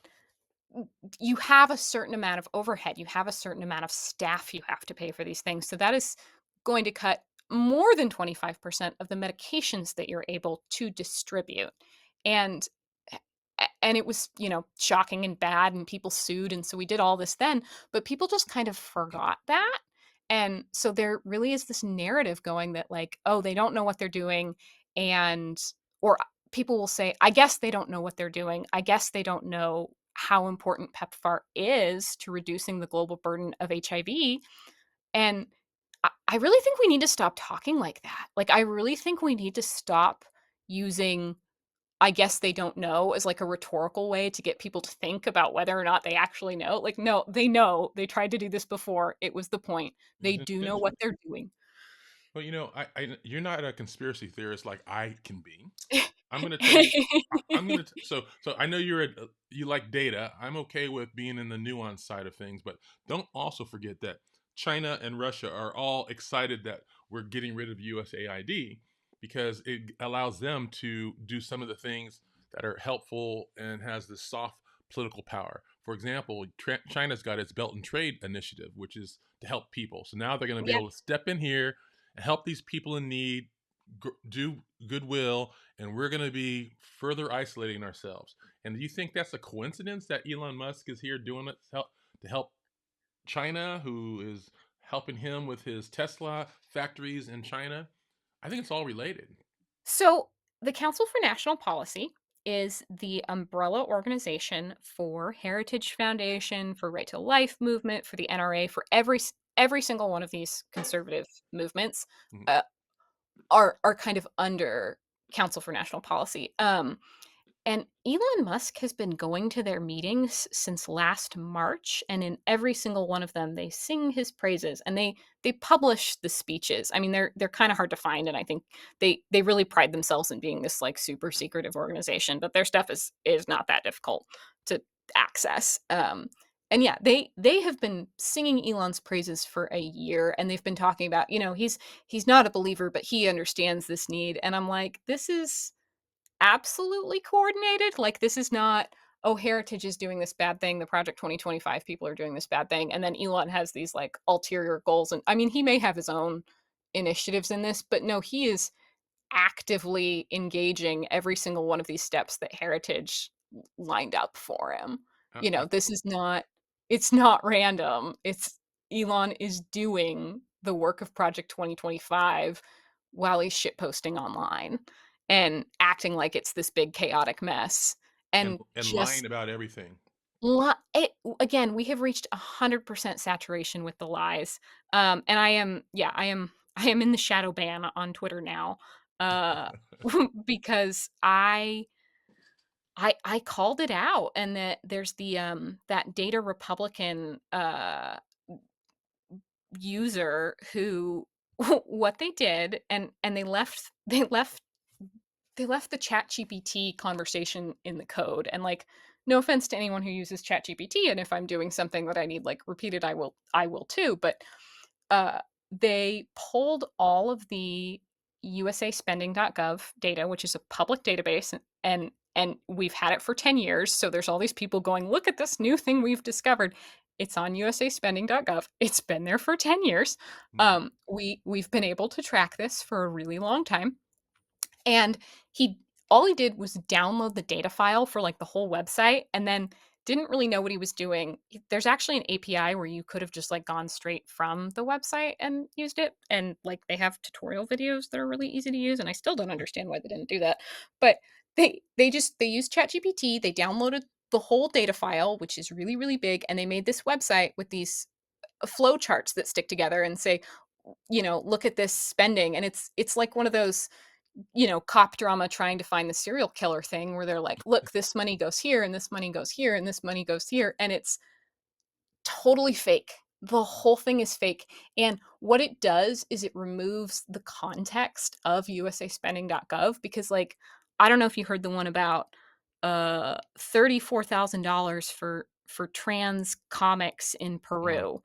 Speaker 2: you have a certain amount of overhead, you have a certain amount of staff you have to pay for these things. So that is going to cut more than 25% of the medications that you're able to distribute. And and it was, shocking and bad and people sued and so we did all this then, but people just kind of forgot that. And so there really is this narrative going that like, oh, they don't know what they're doing and or people will say, I guess they don't know what they're doing. I guess they don't know how important PEPFAR is to reducing the global burden of HIV. And I really think we need to stop talking like that. Like I really think we need to stop using I guess they don't know as like a rhetorical way to get people to think about whether or not they actually know. Like, no, they know. They tried to do this before. It was the point.
Speaker 1: It
Speaker 2: They
Speaker 1: was
Speaker 2: do know what
Speaker 1: intentional.
Speaker 2: they're doing.
Speaker 1: Well, you're not a conspiracy theorist like I can be. I'm going to tell you. I'm going to. So I know you like data. I'm okay with being in the nuance side of things, but don't also forget that China and Russia are all excited that we're getting rid of USAID because it allows them to do some of the things that are helpful and has this soft political power. For example, China's got its Belt and Trade Initiative, which is to help people. So now they're going to be
Speaker 2: Yeah.
Speaker 1: able to step in here and help these people in need, do goodwill, and we're going to be further isolating ourselves. And do you think that's a coincidence that Elon Musk is here doing it to help China, who is helping him with his Tesla factories in China? I think it's all related.
Speaker 2: So, the Council for National Policy is the umbrella organization for Heritage Foundation, for Right to Life movement, for the NRA, for every single one of these conservative movements.
Speaker 1: Mhm.
Speaker 2: Uh, are kind of under Council for National Policy. And Elon Musk has been going to their meetings since last March, and in every single one of them, they sing his praises and they publish the speeches. I mean, they're kind of hard to find, and I think they really pride themselves in being this like super secretive organization, but their stuff is not that difficult to access. And yeah, they have been singing Elon's praises for a year, and they've been talking about, he's not a believer, but he understands this need. And I'm like, this is absolutely coordinated. Like, this is not, oh, Heritage is doing this bad thing, the Project 2025 people are doing this bad thing, and then Elon has these like ulterior goals. And I mean, he may have his own initiatives in this, but no, he is actively engaging every single one of these steps that Heritage lined up for him.
Speaker 1: I
Speaker 2: This is not, it's not random. It's Elon is doing the work of Project 2025 while he's shitposting online and acting like it's this big chaotic mess. And
Speaker 1: and lying
Speaker 2: just
Speaker 1: about everything.
Speaker 2: again, we have reached 100% saturation with the lies. And I am in the shadow ban on Twitter now, uh, because I called it out, and that there's that Data Republican user who what they did, and they left the ChatGPT conversation in the code. And like, no offense to anyone who uses ChatGPT, and if I'm doing something that I need like repeated, I will too. But uh, they pulled all of the usaspending.gov data, which is a public database, and we've had it for 10 years. So there's all these people going, look at this new thing we've discovered. It's on usaspending.gov. It's been there for 10 years.
Speaker 1: Mhm.
Speaker 2: We've been able to track this for a really long time. And he all he did was download the data file for like the whole website, and then didn't really know what he was doing. There's actually an API where you could have just like gone straight from the website and used it. And like, they have tutorial videos that are really easy to use. And I still don't understand why they didn't do that. But they used ChatGPT, they downloaded the whole data file, which is really, really big, and they made this website with these flow charts that stick together and say, look at this spending. And it's like one of those, cop drama trying to find the serial killer thing, where they're like, look, this money goes here, and this money goes here, and this money goes here. And it's totally fake. The whole thing is fake. And what it does is it removes the context of usaspending.gov, because like, I don't know if you heard the one about $34,000 for trans comics in
Speaker 1: Mhm.
Speaker 2: Peru.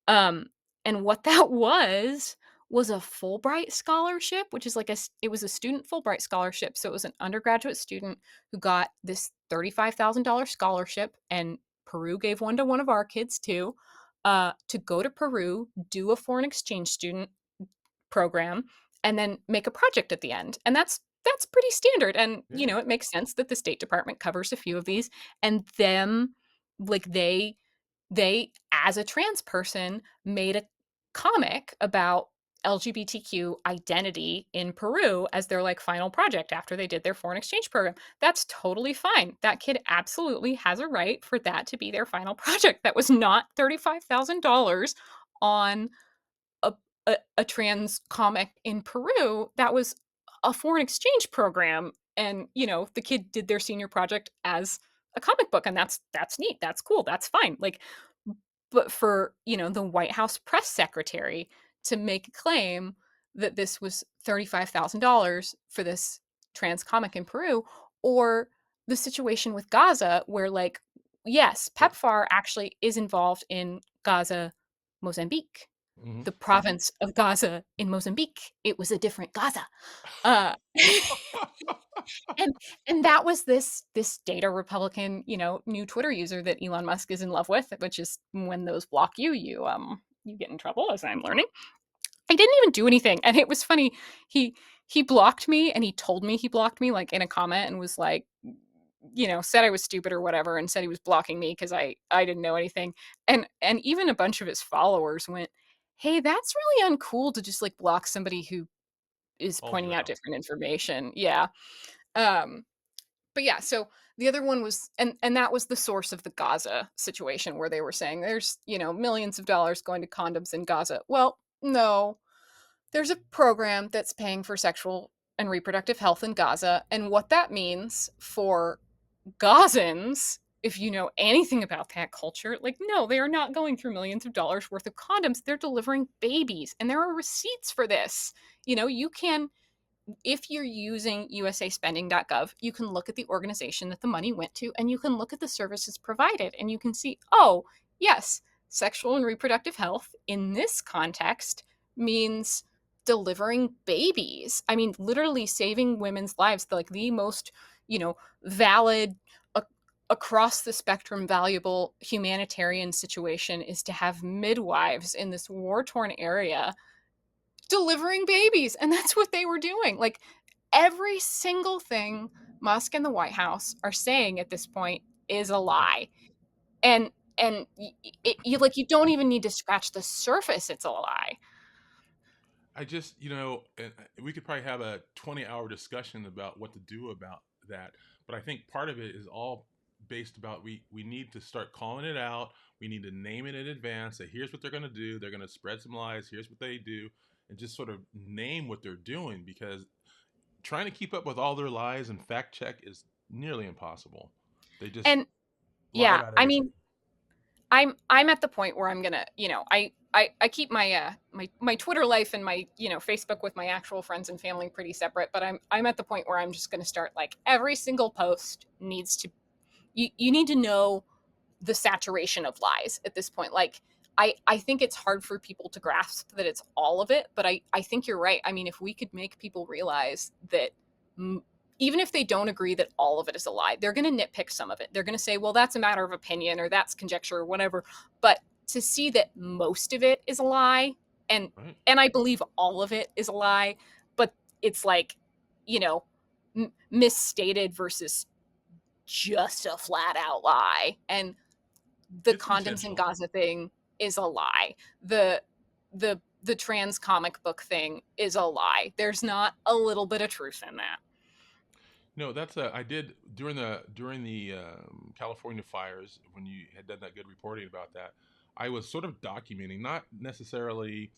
Speaker 2: Um, and what that was a Fulbright scholarship, which is like it was a student Fulbright scholarship. So it was an undergraduate student who got this $35,000 scholarship, and Peru gave one to one of our kids too, to go to Peru, do a foreign exchange student program, and then make a project at the end. And that's pretty standard. And
Speaker 1: Yeah.
Speaker 2: it makes sense that the State Department covers a few of these, and them, like, they, as a trans person, made a comic about LGBTQ identity in Peru as their like final project after they did their foreign exchange program. That's totally fine. That kid absolutely has a right for that to be their final project. That was not $35,000 on a, a trans comic in Peru. That was a foreign exchange program. And the kid did their senior project as a comic book, and that's neat. That's cool. That's fine. Like, but for, the White House press secretary to make a claim that this was $35,000 for this trans comic in Peru, or the situation with Gaza, where, like, yes,
Speaker 1: Yep.
Speaker 2: PEPFAR actually is involved in Gaza, Mozambique,
Speaker 1: Mhm.
Speaker 2: the province of Gaza in Mozambique. It was a different Gaza. Uh, and that was this data Republican, new Twitter user that Elon Musk is in love with, which is when those block you, you get in trouble, as I'm learning. I didn't even do anything, and it was funny. He blocked me, and he told me he blocked me, like, in a comment, and was like, said I was stupid or whatever, and said he was blocking me because I didn't know anything. And even a bunch of his followers went, "Hey, that's really uncool to just like block somebody who is
Speaker 1: Calls you
Speaker 2: pointing out
Speaker 1: out.
Speaker 2: different information." Yeah. Um, but yeah, so the other one was, and that was the source of the Gaza situation, where they were saying there's, millions of dollars going to condoms in Gaza. Well, no, there's a program that's paying for sexual and reproductive health in Gaza. And what that means for Gazans, if you know anything about that culture, like, no, they are not going through millions of dollars worth of condoms. They're delivering babies. And there are receipts for this. You can, if you're using usaspending.gov, you can look at the organization that the money went to and you can look at the services provided and you can see, oh, yes, sexual and reproductive health in this context means delivering babies. I mean, literally saving women's lives, like the most, valid, across the spectrum, valuable humanitarian situation is to have midwives in this war torn area delivering babies. And that's what they were doing. Like every single thing Musk and the White House are saying at this point is a
Speaker 1: Right.
Speaker 2: lie. And you don't even need to scratch the surface. It's a lie.
Speaker 1: I just, and we could probably have a 20-hour discussion about what to do about that. But I think part of it is all based about we need to start calling it out. We need to name it in advance. Say, here's what they're going to do. They're going to spread some lies. Here's what they do, and just sort of name what they're doing, because trying to keep up with all their lies and fact check is nearly impossible. They just
Speaker 2: And
Speaker 1: lie
Speaker 2: yeah,
Speaker 1: about
Speaker 2: I
Speaker 1: everything.
Speaker 2: mean, I'm at the point where I'm gonna, I keep my my Twitter life and my Facebook with my actual friends and family pretty separate, but I'm at the point where I'm just gonna start, like, every single post needs to, you need to know the saturation of lies at this point. Like, I think it's hard for people to grasp that it's all of it, but I think you're right. I mean, if we could make people realize that, even if they don't agree that all of it is a lie, they're going to nitpick some of it. They're going to say, well, that's a matter of opinion or that's conjecture or whatever. But to see that most of it is a lie, and
Speaker 1: Right?
Speaker 2: and I believe all of it is a lie, but it's like, you know, misstated versus just a flat out lie. And the
Speaker 1: It's
Speaker 2: condoms in
Speaker 1: intentional.
Speaker 2: Gaza thing is a lie. The trans comic book thing is a lie. There's not a little bit of truth in that.
Speaker 1: No, that's I did during the California fires when you had done that good reporting about that. I was sort of documenting, not necessarily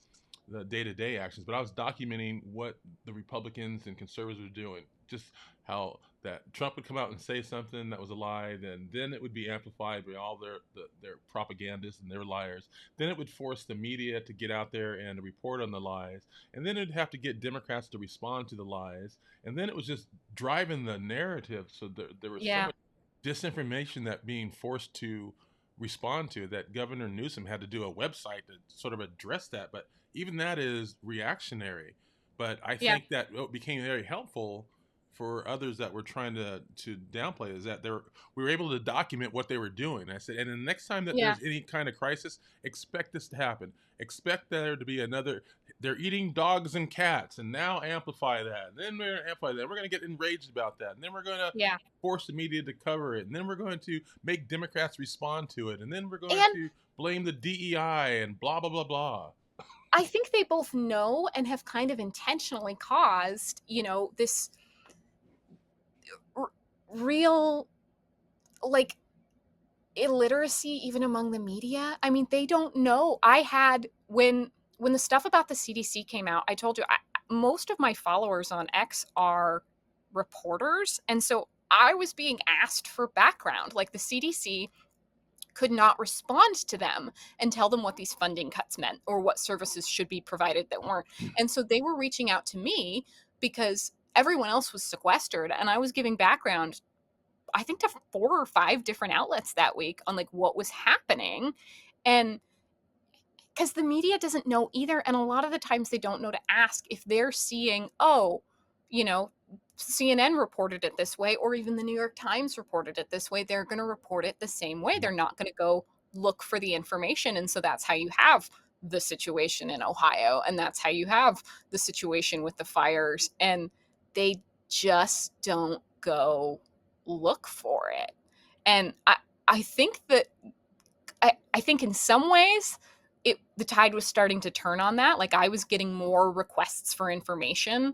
Speaker 1: the day-to-day actions, but I was documenting what the Republicans and conservatives were doing. Just how that Trump would come out and say something that was a lie, then it would be amplified by all their propagandists and their liars. Then it would force the media to get out there and report on the lies, and then it'd have to get Democrats to respond to the lies, and then it was just driving the narrative. So there was so
Speaker 2: Yeah.
Speaker 1: much disinformation that being forced to respond to that Governor Newsom had to do a website to sort of address that. But even that is reactionary. But I
Speaker 2: Yeah.
Speaker 1: think that what became very helpful for others that were trying to downplay is that we were able to document what they were doing. I said, and the next time that
Speaker 2: Yeah.
Speaker 1: there's any kind of crisis, expect this to happen. Expect there to be another. They're eating dogs and cats, and now amplify that. And then we're going to amplify that. We're going to get enraged about that, and then we're going to
Speaker 2: Yeah.
Speaker 1: force the media to cover it, and then we're going to make Democrats respond to it, and then we're going
Speaker 2: And
Speaker 1: to blame the DEI and blah blah blah blah.
Speaker 2: I think they both know and have kind of intentionally caused, this r- real, like, illiteracy even among the media. I mean, they don't know. I had when the stuff about the CDC came out, I told you, most of my followers on X are reporters, and so I was being asked for background. Like, the CDC could not respond to them and tell them what these funding cuts meant or what services should be provided that weren't. And so they were reaching out to me because everyone else was sequestered, and I was giving background, I think, to 4 or 5 different outlets that week on, like, what was happening. And because the media doesn't know either, and a lot of the times they don't know to ask if they're seeing, oh, you know CNN reported it this way, or even the New York Times reported it this way, they're going to report it the same way. They're not going to go look for the information. And so that's how you have the situation in Ohio, and that's how you have the situation with the fires, and they just don't go look for it. And I think that, I think in some ways the tide was starting to turn on that. Like, I was getting more requests for information,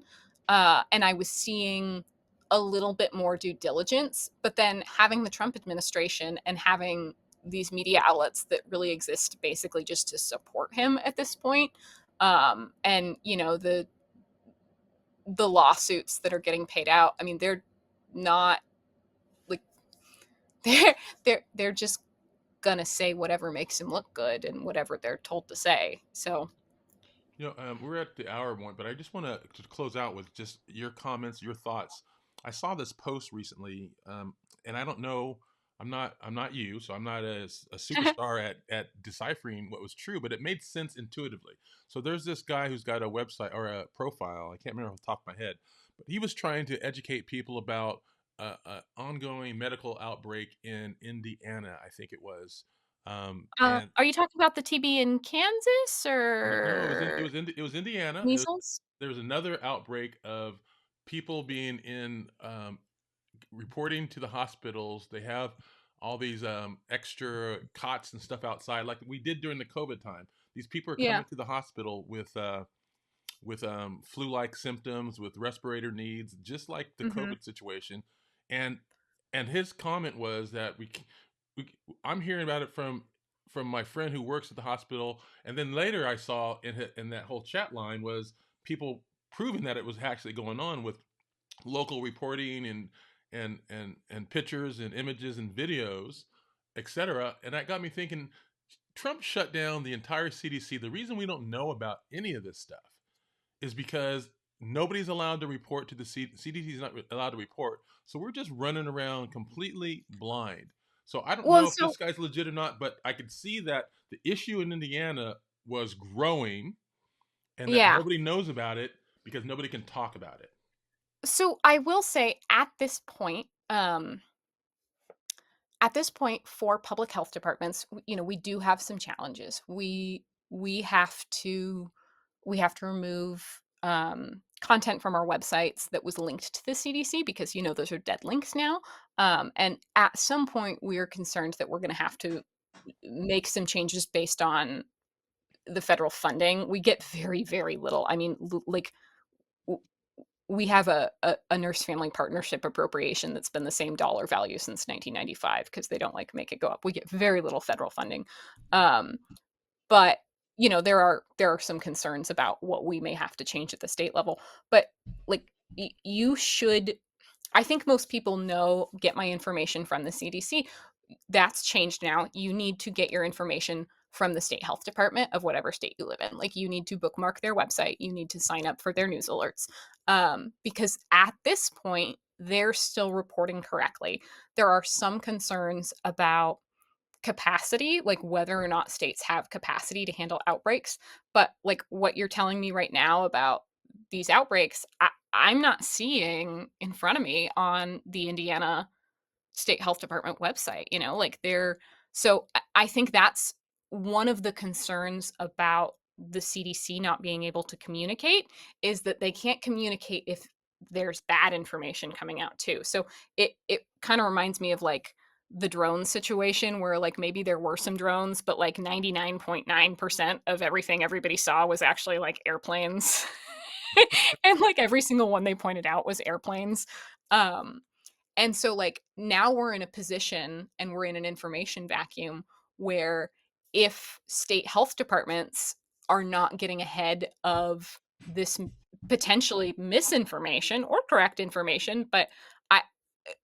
Speaker 2: and I was seeing a little bit more due diligence. But then having the Trump administration and having these media outlets that really exist basically just to support him at this point, And the lawsuits that are getting paid out, I mean, they're not like they're they're just gonna say whatever makes them look good and whatever they're told to say. So
Speaker 1: We're at the hour point, but I just want to close out with just your comments, your thoughts. I saw this post recently, and I don't know. I'm not you, so I'm not a superstar at deciphering what was true, but it made sense intuitively. So there's this guy who's got a website or a profile. I can't remember off the top of my head, but he was trying to educate people about a ongoing medical outbreak in Indiana, I think it was. And
Speaker 2: are you talking about the TB in Kansas
Speaker 1: no,
Speaker 2: or
Speaker 1: it was Indiana.
Speaker 2: measles?
Speaker 1: There was another outbreak of people being in reporting to the hospitals. They have all these extra cots and stuff outside, like we did during the COVID time. These people are
Speaker 2: Yeah.
Speaker 1: coming to the hospital with flu-like symptoms, with respirator needs, just like the
Speaker 2: Mhm.
Speaker 1: COVID situation. And his comment was that we I'm hearing about it from my friend who works at the hospital, and then later I saw in that whole chat line was people proving that it was actually going on with local reporting and pictures and images and videos, etc. And that got me thinking. Trump shut down the entire CDC. The reason we don't know about any of this stuff is because nobody's allowed to report to the CDC is not allowed to report. So we're just running around completely blind. So I don't
Speaker 2: Well,
Speaker 1: know if
Speaker 2: so
Speaker 1: this guy's legit or not, but I could see that the issue in Indiana was growing and that
Speaker 2: yeah.
Speaker 1: nobody knows about it because nobody can talk about it.
Speaker 2: So I will say at this point for public health departments, we do have some challenges. We have to remove content from our websites that was linked to the CDC because those are dead links now. And at some point, we are concerned that we're going to have to make some changes based on the federal funding. We get very, very little. I mean, like we have a nurse family partnership appropriation that's been the same dollar value since 1995 because they don't like make it go up. We get very little federal funding. Um, but there are some concerns about what we may have to change at the state level. But like you should I think most people know get my information from the CDC. That's changed now. You need to get your information from the state health department of whatever state you live in. Like you need to bookmark their website, you need to sign up for their news alerts. Because at this point, they're still reporting correctly. There are some concerns about capacity, like whether or not states have capacity to handle outbreaks. But like what you're telling me right now about these outbreaks, I'm not seeing in front of me on the Indiana state health department website, like they're so I think that's one of the concerns about the CDC not being able to communicate is that they can't communicate if there's bad information coming out too. So it kind of reminds me of like the drone situation where like maybe there were some drones, but like 99.9% of everything everybody saw was actually like airplanes. And like every single one they pointed out was airplanes. Um and so, like, now we're in a position and we're in an information vacuum where if state health departments are not getting ahead of this potentially misinformation or correct information, but I,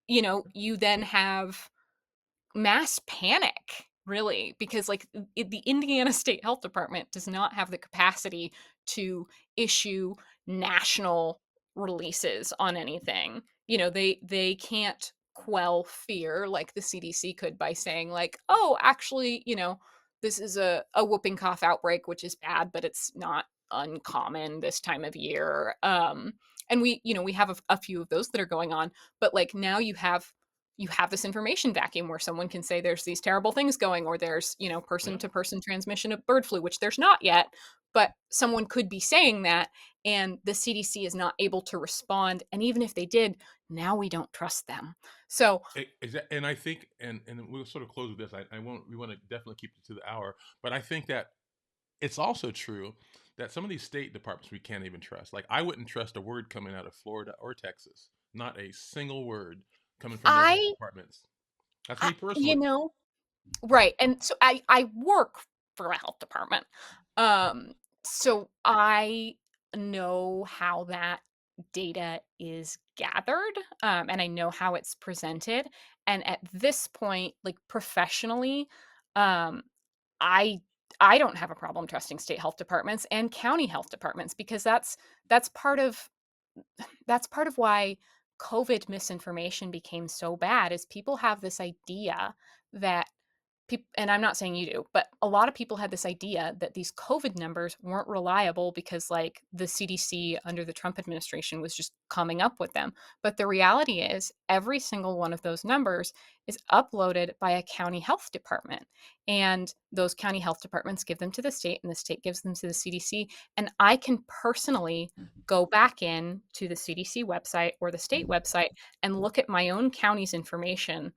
Speaker 2: you then have mass panic really because like the Indiana State Health Department does not have the capacity to issue national releases on anything. They can't quell fear like the CDC could by saying like, "Oh, actually, this is a whooping cough outbreak, which is bad, but it's not uncommon this time of year." And we have a few of those that are going on, but like now you have this information vacuum where someone can say there's these terrible things going or there's person
Speaker 1: Yeah.
Speaker 2: to person transmission of bird flu, which there's not yet, but someone could be saying that and the CDC is not able to respond, and even if they did, now we don't trust them. So
Speaker 1: And I think, and we'll sort of close with this. I won't. We want to definitely keep it to the hour, but I think that it's also true that some of these state departments we can't even trust. Like I wouldn't trust a word coming out of Florida or Texas. Not a single word coming from their health
Speaker 2: I,
Speaker 1: departments. That's
Speaker 2: I
Speaker 1: me personally.
Speaker 2: right, and so I work for a health department. um So I know how that data is gathered, and I know how it's presented. And at this point, like professionally, um, I I don't have a problem trusting state health departments and county health departments because that's part of that's part of why COVID misinformation became so bad is people have this idea that and I'm not saying you do, but a lot of people had this idea that these COVID numbers weren't reliable because, like, the CDC under the Trump administration was just coming up with them. But the reality is, every single one of those numbers is uploaded by a county health department. And those county health departments give them to the state, and the state gives them to the CDC. And I can personally go back in to the CDC website or the state website and look at my own county's information,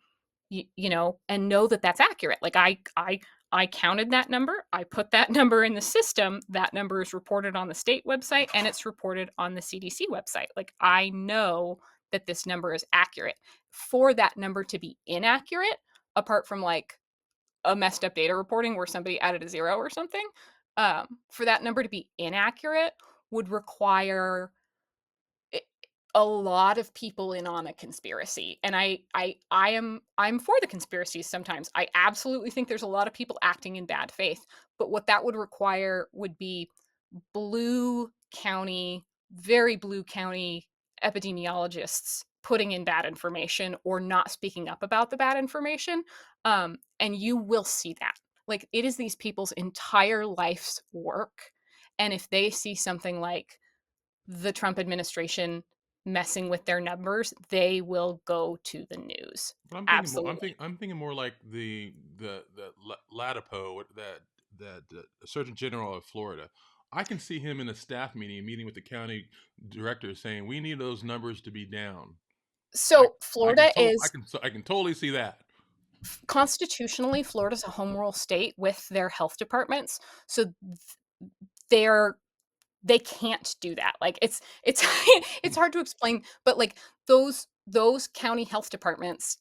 Speaker 2: and know that that's accurate. Like I counted that number, I put that number in the system, that number is reported on the state website and it's reported on the CDC website. Like I know that this number is accurate. For that number to be inaccurate, apart from like a messed up data reporting where somebody added a zero or something, for that number to be inaccurate would require it a lot of people in on a conspiracy, and I'm for the conspiracies sometimes. I absolutely think there's a lot of people acting in bad faith, but what that would require would be blue county, very blue county epidemiologists putting in bad information or not speaking up about the bad information, and you will see that. Like, it is these people's entire life's work, and if they see something like the Trump administration messing with their numbers, they will go to the news.
Speaker 1: But I'm thinking more.
Speaker 2: Absolutely.
Speaker 1: I'm thinking more like Latipo, that Surgeon General of Florida. I can see him in a staff meeting, meeting with the county director, saying we need those numbers to be down. I
Speaker 2: So Florida is
Speaker 1: I can totally see that.
Speaker 2: constitutionally, Florida's a home rule state with their health departments. So they're they can't do that. Like it's it's hard to explain, but like those county health departments,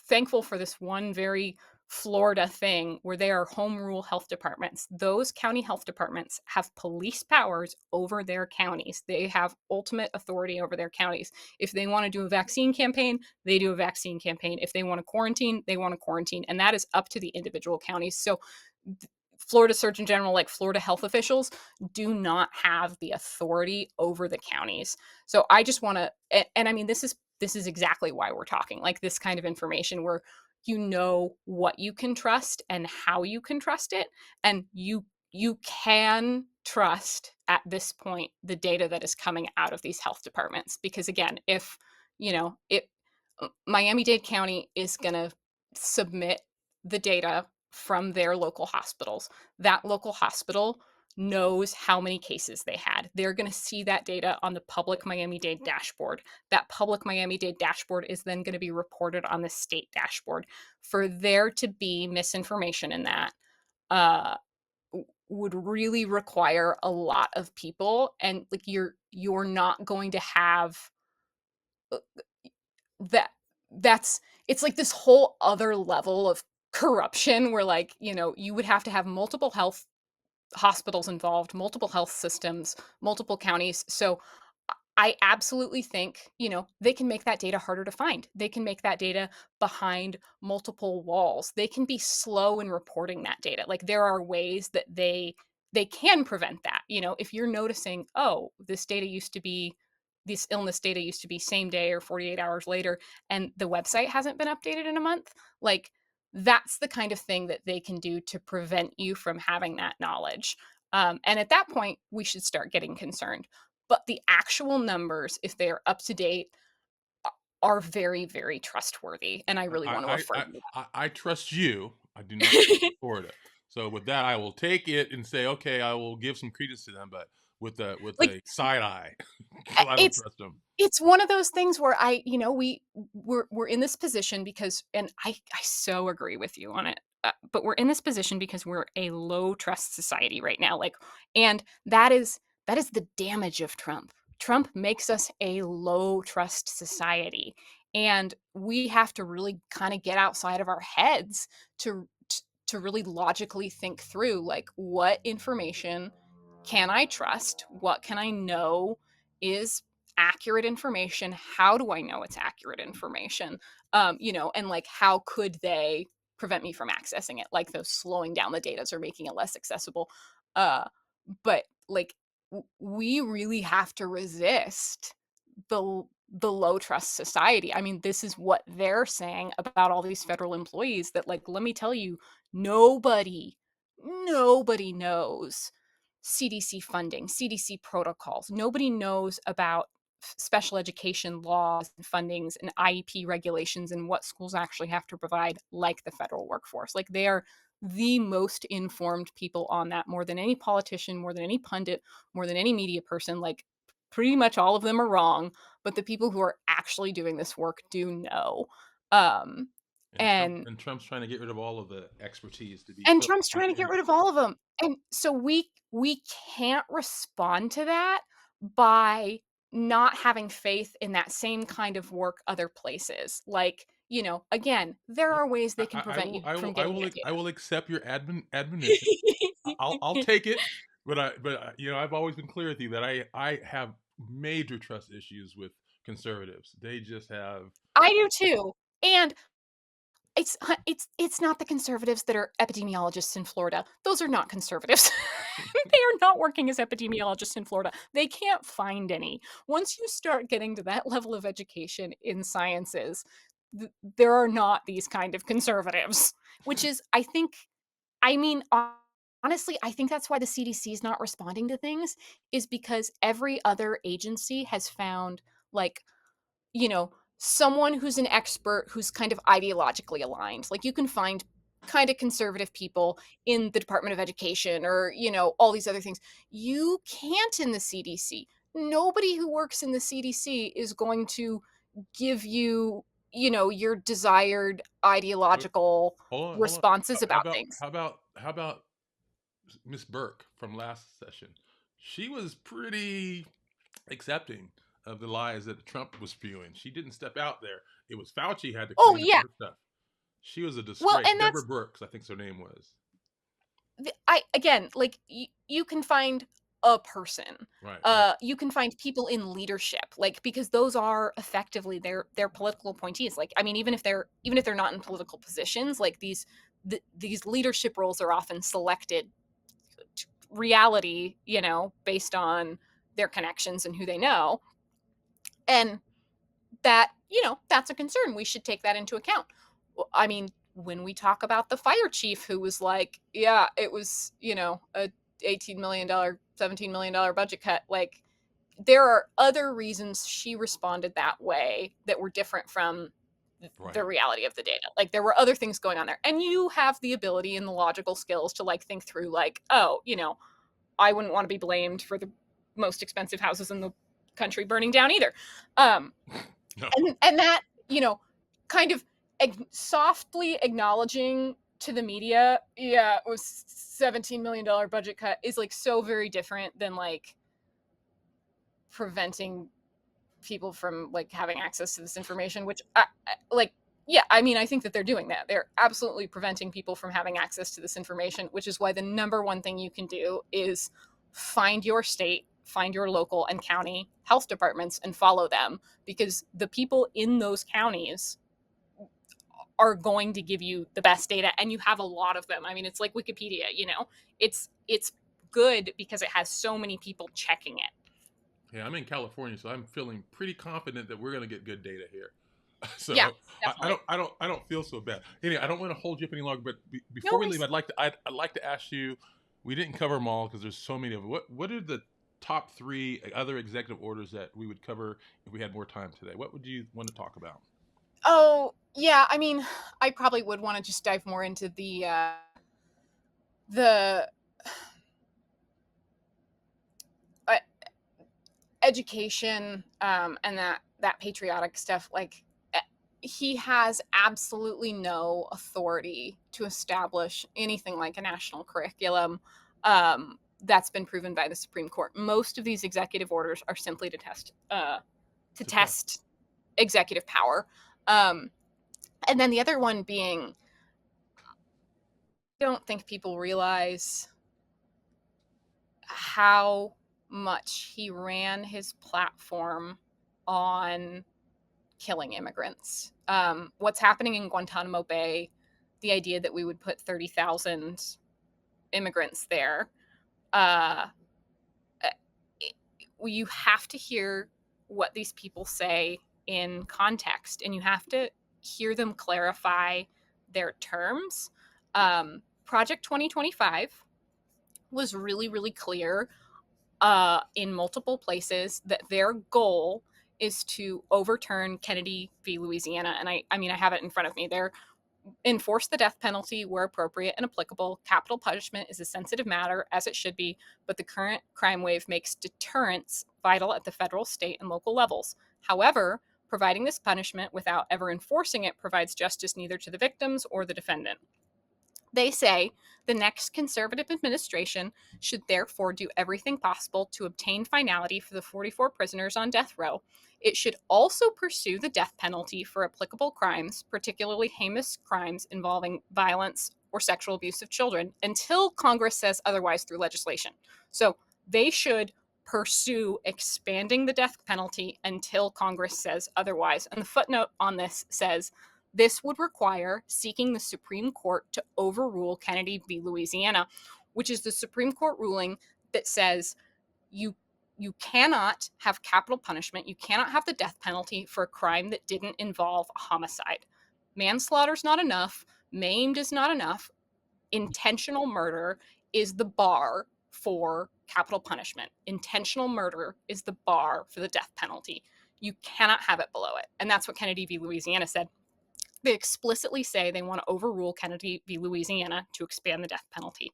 Speaker 2: thankful for this one very Florida thing where they are home rule health departments. Those county health departments have police powers over their counties. They have ultimate authority over their counties. If they want to do a vaccine campaign, they do a vaccine campaign. If they want to quarantine, they want to quarantine. And that is up to the individual counties. So Florida Surgeon General, like Florida health officials, do not have the authority over the counties. So I just want to, and I mean, this is exactly why we're talking like this kind of information where you know what you can trust and how you can trust it, and you can trust at this point the data that is coming out of these health departments because again, if it Miami-Dade County is going to submit the data from their local hospitals. That local hospital knows how many cases they had. They're going to see that data on the public Miami-Dade dashboard. That public Miami-Dade dashboard is then going to be reported on the state dashboard. For there to be misinformation in that, uh, would really require a lot of people, and like you're not going to have uh, that that's it's like this whole other level of corruption where like, you would have to have multiple health hospitals involved, multiple health systems, multiple counties. So I absolutely think, they can make that data harder to find. They can make that data behind multiple walls. They can be slow in reporting that data. Like there are ways that they can prevent that. If you're noticing, oh, this illness data used to be same day or 48 hours later and the website hasn't been updated in a month, like that's the kind of thing that they can do to prevent you from having that knowledge. And at that point, we should start getting concerned. But the actual numbers, if they are up to date, are very, very trustworthy. And I really want to affirm
Speaker 1: I trust you. I do not trust
Speaker 2: that.
Speaker 1: Florida. So with that, I will take it and say, okay, I will give some credence to them, but with
Speaker 2: Like
Speaker 1: a side eye, because I don't
Speaker 2: it's
Speaker 1: trust them.
Speaker 2: it's one of those things where we're in this position because, and I so agree with you on it. But we're in this position because we're a low trust society right now. Like, and that is the damage of Trump. Trump makes us a low trust society, and we have to really kind of get outside of our heads to really logically think through like what information can I trust? What can I know is accurate information? How do I know it's accurate information? And like, how could they prevent me from accessing it? Like those slowing down the data or making it less accessible. Uh, but like, we really have to resist the low trust society. I mean, this is what they're saying about all these federal employees that, like, let me tell you, nobody nobody knows CDC funding, CDC protocols. Nobody knows about special education laws and fundings and IEP regulations and what schools actually have to provide, like the federal workforce. Like, they are the most informed people on that, more than any politician, more than any pundit, more than any media person. Like, pretty much all of them are wrong, but the people who are actually doing this work do know. Um, and
Speaker 1: Trump's trying to get rid of all of the expertise to be
Speaker 2: and
Speaker 1: put
Speaker 2: Trump's trying to get
Speaker 1: within.
Speaker 2: rid of all of them. And so we can't respond to that by not having faith in that same kind of work other places. Like, again, there
Speaker 1: Well,
Speaker 2: are ways they can
Speaker 1: I
Speaker 2: prevent
Speaker 1: will,
Speaker 2: you
Speaker 1: I
Speaker 2: from
Speaker 1: will, I
Speaker 2: getting
Speaker 1: will,
Speaker 2: that
Speaker 1: I
Speaker 2: data.
Speaker 1: will accept your admonition. I'll take it, but I've always been clear with you that I have major trust issues with conservatives. They just have.
Speaker 2: I do too. And it's not the conservatives that are epidemiologists in Florida. Those are not conservatives. They are not working as epidemiologists in Florida. They can't find any. Once you start getting to that level of education in sciences, there are not these kind of conservatives, which is, I mean, honestly, I think that's why the CDC is not responding to things, is because every other agency has found, like, someone who's an expert who's kind of ideologically aligned. Like, you can find kind of conservative people in the Department of Education or, all these other things. You can't in the CDC. Nobody who works in the CDC is going to give you, your desired
Speaker 1: Wait,
Speaker 2: ideological
Speaker 1: hold on.
Speaker 2: responses about things.
Speaker 1: How about Miss Burke from last session? She was pretty accepting of the lies that Trump was spewing. She didn't step out there. It was Fauci had to
Speaker 2: Oh,
Speaker 1: clean up
Speaker 2: yeah.
Speaker 1: her stuff. She was a
Speaker 2: Well,
Speaker 1: disgrace.
Speaker 2: and
Speaker 1: Deborah
Speaker 2: that's
Speaker 1: Burks, I think her name was.
Speaker 2: I again, like, you can find a person.
Speaker 1: Right, right.
Speaker 2: You can find people in leadership, like, because those are effectively their political appointees. Like, I mean, even if they're not in political positions, like, these leadership roles are often selected to reality, based on their connections and who they know. And that's a concern. We should take that into account. I mean, when we talk about the fire chief who was like, yeah, it was, a $18 million, $17 million budget cut, like, there are other reasons she responded that way that were different from the
Speaker 1: Right.
Speaker 2: reality of the data. Like, there were other things going on there. And you have the ability and the logical skills to, like, think through, like, oh, I wouldn't want to be blamed for the most expensive houses in the country burning down either. Um,
Speaker 1: No.
Speaker 2: and that, you know kind of softly acknowledging to the media, yeah, it was $17 million budget cut, is, like, so very different than, like, preventing people from, like, having access to this information, which like, yeah, I mean, I think that they're doing that. They're absolutely preventing people from having access to this information, which is why the number one thing you can do is find your state, find your local and county health departments and follow them, because the people in those counties are going to give you the best data, and you have a lot of them. I mean, it's like Wikipedia. It's good because it has so many people checking it.
Speaker 1: Yeah, I'm in California, so I'm feeling pretty confident that we're going to get good data here.
Speaker 2: Yeah,
Speaker 1: So
Speaker 2: definitely.
Speaker 1: I don't feel so bad. Anyway, I don't want to hold you up any longer. But
Speaker 2: No
Speaker 1: before we leave,
Speaker 2: worries.
Speaker 1: I'd like to ask you. We didn't cover them all because there's so many of them. What are the top three other executive orders that we would cover if we had more time today? What would you want to talk about?
Speaker 2: Oh, yeah, I mean, I probably would want to just dive more into the uh, education, and that patriotic stuff. Like, he has absolutely no authority to establish anything like a national curriculum. That's been proven by the Supreme Court. Most of these executive orders are simply to
Speaker 1: To test.
Speaker 2: test executive power. Um, and then the other one being, I don't think people realize how much he ran his platform on killing immigrants. What's happening in Guantanamo Bay, the idea that we would put 30,000 immigrants there, uh, you have to hear what these people say in context, and you have to hear them clarify their terms. Project 2025 was really, really clear in multiple places that their goal is to overturn Kennedy v. Louisiana. And I mean, I have it in front of me. They're enforce the death penalty where appropriate and applicable. Capital punishment is a sensitive matter, as it should be, but the current crime wave makes deterrence vital at the federal, state, and local levels. However, providing this punishment without ever enforcing it provides justice neither to the victims or the defendant. They say the next conservative administration should therefore do everything possible to obtain finality for the 44 prisoners on death row. It should also pursue the death penalty for applicable crimes, particularly heinous crimes involving violence or sexual abuse of children, until Congress says otherwise through legislation. So they should pursue expanding the death penalty until Congress says otherwise. And the footnote on this says this would require seeking the Supreme Court to overrule Kennedy v. Louisiana, which is the Supreme Court ruling that says you you cannot have capital punishment, you cannot have the death penalty for a crime that didn't involve a homicide. Manslaughter is not enough, maimed is not enough, intentional murder is the bar for capital punishment. Intentional murder is the bar for the death penalty. You cannot have it below it. And that's what Kennedy v. Louisiana said. They explicitly say they want to overrule Kennedy v. Louisiana to expand the death penalty.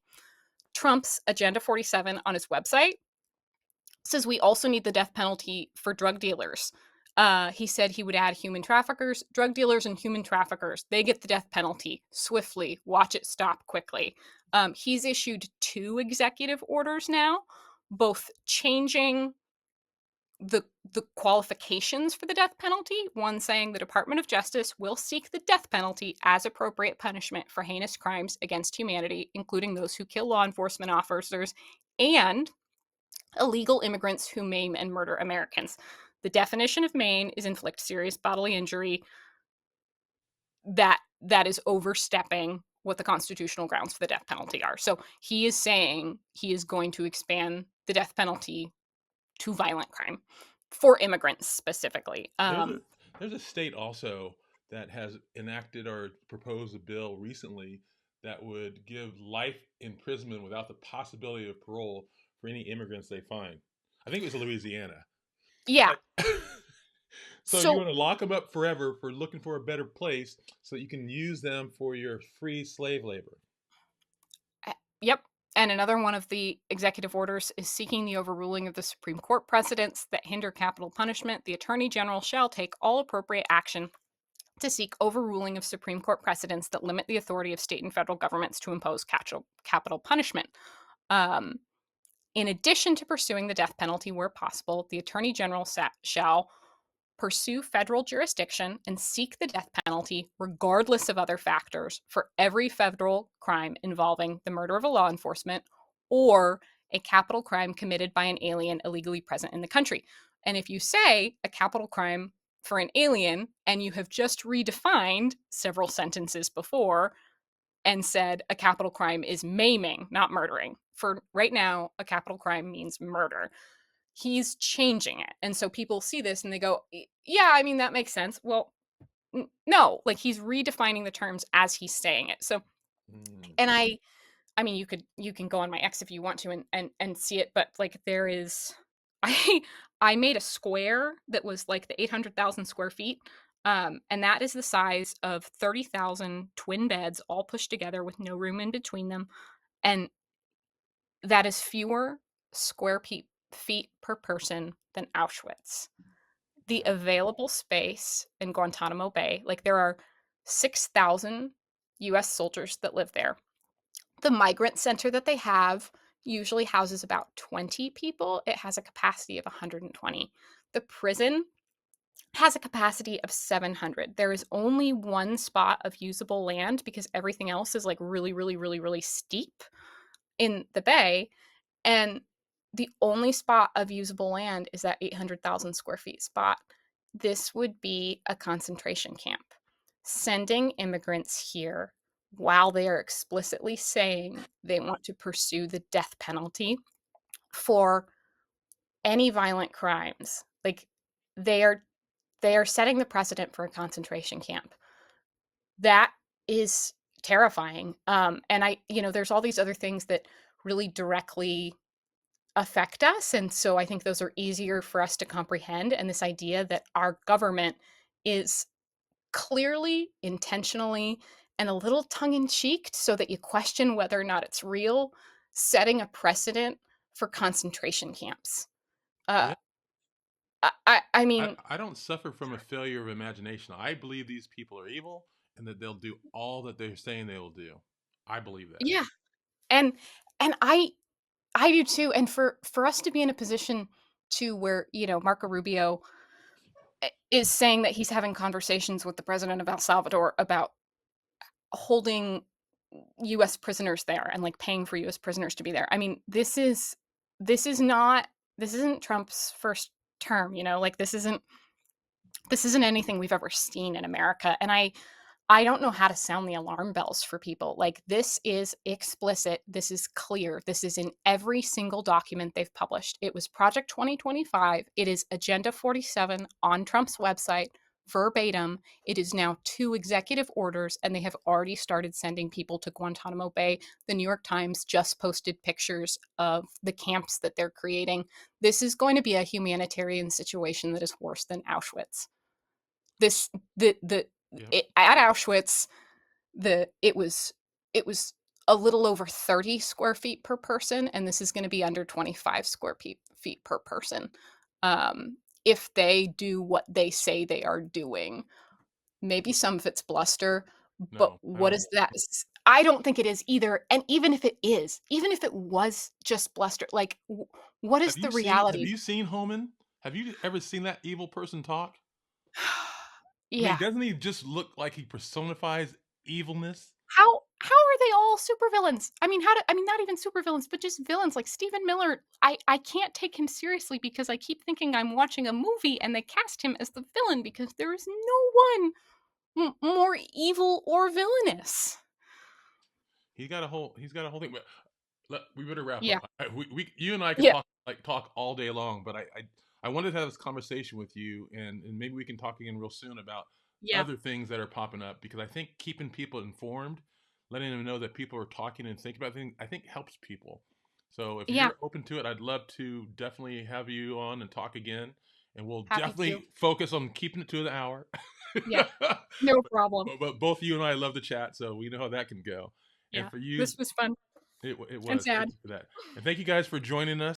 Speaker 2: Trump's Agenda 47 on his website says we also need the death penalty for drug dealers. He said he would add human traffickers, drug dealers, and human traffickers. They get the death penalty swiftly. Watch it stop quickly. He's issued 2 executive orders now, both changing the qualifications for the death penalty. One saying the Department of Justice will seek the death penalty as appropriate punishment for heinous crimes against humanity, including those who kill law enforcement officers and illegal immigrants who maim and murder Americans. The definition of maim is inflict serious bodily injury that is overstepping what the constitutional grounds for the death penalty are. So he is saying he is going to expand the death penalty to violent crime for immigrants specifically.
Speaker 1: There's a state also that has enacted or proposed a bill recently that would give life imprisonment without the possibility of parole for any immigrants they find. I think it was Louisiana.
Speaker 2: Yeah.
Speaker 1: Like, so you
Speaker 2: So,
Speaker 1: want to lock them up forever for looking for a better place so that you can use them for your free slave labor.
Speaker 2: yep. And another one of the executive orders is seeking the overruling of the Supreme Court precedents that hinder capital punishment. The Attorney General shall take all appropriate action to seek overruling of Supreme Court precedents that limit the authority of state and federal governments to impose capital punishment. Um, in addition to pursuing the death penalty where possible, the Attorney General shall pursue federal jurisdiction and seek the death penalty regardless of other factors for every federal crime involving the murder of a law enforcement or a capital crime committed by an alien illegally present in the country. And if you say a capital crime for an alien and you have just redefined several sentences before and said a capital crime is maiming, not murdering. For right now, a capital crime means murder. He's changing it. And so people see this and they go, yeah, I mean, that makes sense. Well, no, like he's redefining the terms as he's saying it. So,
Speaker 1: Mm.
Speaker 2: and I mean, you can go on my X if you want to and see it, but like there is, I, I made a square that was like the 800,000 square feet. And that is the size of 30,000 twin beds all pushed together with no room in between them. And that is fewer square feet per person than Auschwitz. The available space in Guantanamo Bay, like there are 6,000 US soldiers that live there. The migrant center that they have usually houses about 20 people. It has a capacity of 120. The prison has a capacity of 700. There is only one spot of usable land because everything else is like really, really, really, really steep in the bay. And the only spot of usable land is that 800,000 square feet spot. This would be a concentration camp. Sending immigrants here while they are explicitly saying they want to pursue the death penalty for any violent crimes. Like, they are they are setting the precedent for a concentration camp. That is terrifying. And there's all these other things that really directly affect us. And so I think those are easier for us to comprehend. And this idea that our government is clearly, intentionally, and a little tongue in cheek so that you question whether or not it's real, setting a precedent for concentration camps. Uh,
Speaker 1: Yeah.
Speaker 2: I
Speaker 1: I,
Speaker 2: mean,
Speaker 1: I don't suffer from a failure of imagination. I believe these people are evil and that they'll do all that they're saying they will do. I believe that.
Speaker 2: yeah, and and I do too. And for us to be in a position to where Marco Rubio is saying that he's having conversations with the president of El Salvador about holding US prisoners there and like paying for US prisoners to be there. I mean, this isn't Trump's first term, like this isn't anything we've ever seen in America. And I don't know how to sound the alarm bells for people. Like, this is explicit. This is clear. This is in every single document they've published. It was Project 2025. It is Agenda 47 on Trump's website, verbatim. It is now 2 executive orders, and they have already started sending people to Guantanamo Bay. The New York Times just posted pictures of the camps that they're creating. This is going to be a humanitarian situation that is worse than Auschwitz. This the
Speaker 1: Yeah.
Speaker 2: it, at Auschwitz, it was a little over 30 square feet per person, and this is going to be under 25 feet per person. If they do what they say they are doing, maybe some of it's bluster, but
Speaker 1: No, I
Speaker 2: what
Speaker 1: don't.
Speaker 2: is that? I don't think it is either. And even if it is, even if it was just bluster, like, what is the
Speaker 1: Have
Speaker 2: reality?
Speaker 1: you seen Homan? Have you ever seen that evil person talk? I mean,
Speaker 2: Yeah.
Speaker 1: doesn't he just look like he personifies evilness?
Speaker 2: How are they all supervillains? I mean, not even supervillains, but just villains like Stephen Miller. I can't take him seriously because I keep thinking I'm watching a movie and they cast him as the villain because there is no one more evil or villainous.
Speaker 1: He's got a whole thing. But we better wrap
Speaker 2: Yeah.
Speaker 1: up. You and I could
Speaker 2: Yeah.
Speaker 1: talk all day long, but I wanted to have this conversation with you, and maybe we can talk again real soon about
Speaker 2: Yeah.
Speaker 1: other things that are popping up because I think keeping people informed, letting them know that people are talking and thinking about things, I think helps people. So if
Speaker 2: Yeah.
Speaker 1: you're open to it, I'd love to definitely have you on and talk again, and we'll
Speaker 2: Happy to.
Speaker 1: definitely focus on keeping it to the hour.
Speaker 2: Yeah. No problem.
Speaker 1: But both you and I love to chat, so we know how that can go. And
Speaker 2: Yeah.
Speaker 1: for you,
Speaker 2: This was fun
Speaker 1: it
Speaker 2: and
Speaker 1: was. Thank
Speaker 2: sad.
Speaker 1: you for that. And thank you guys for joining us.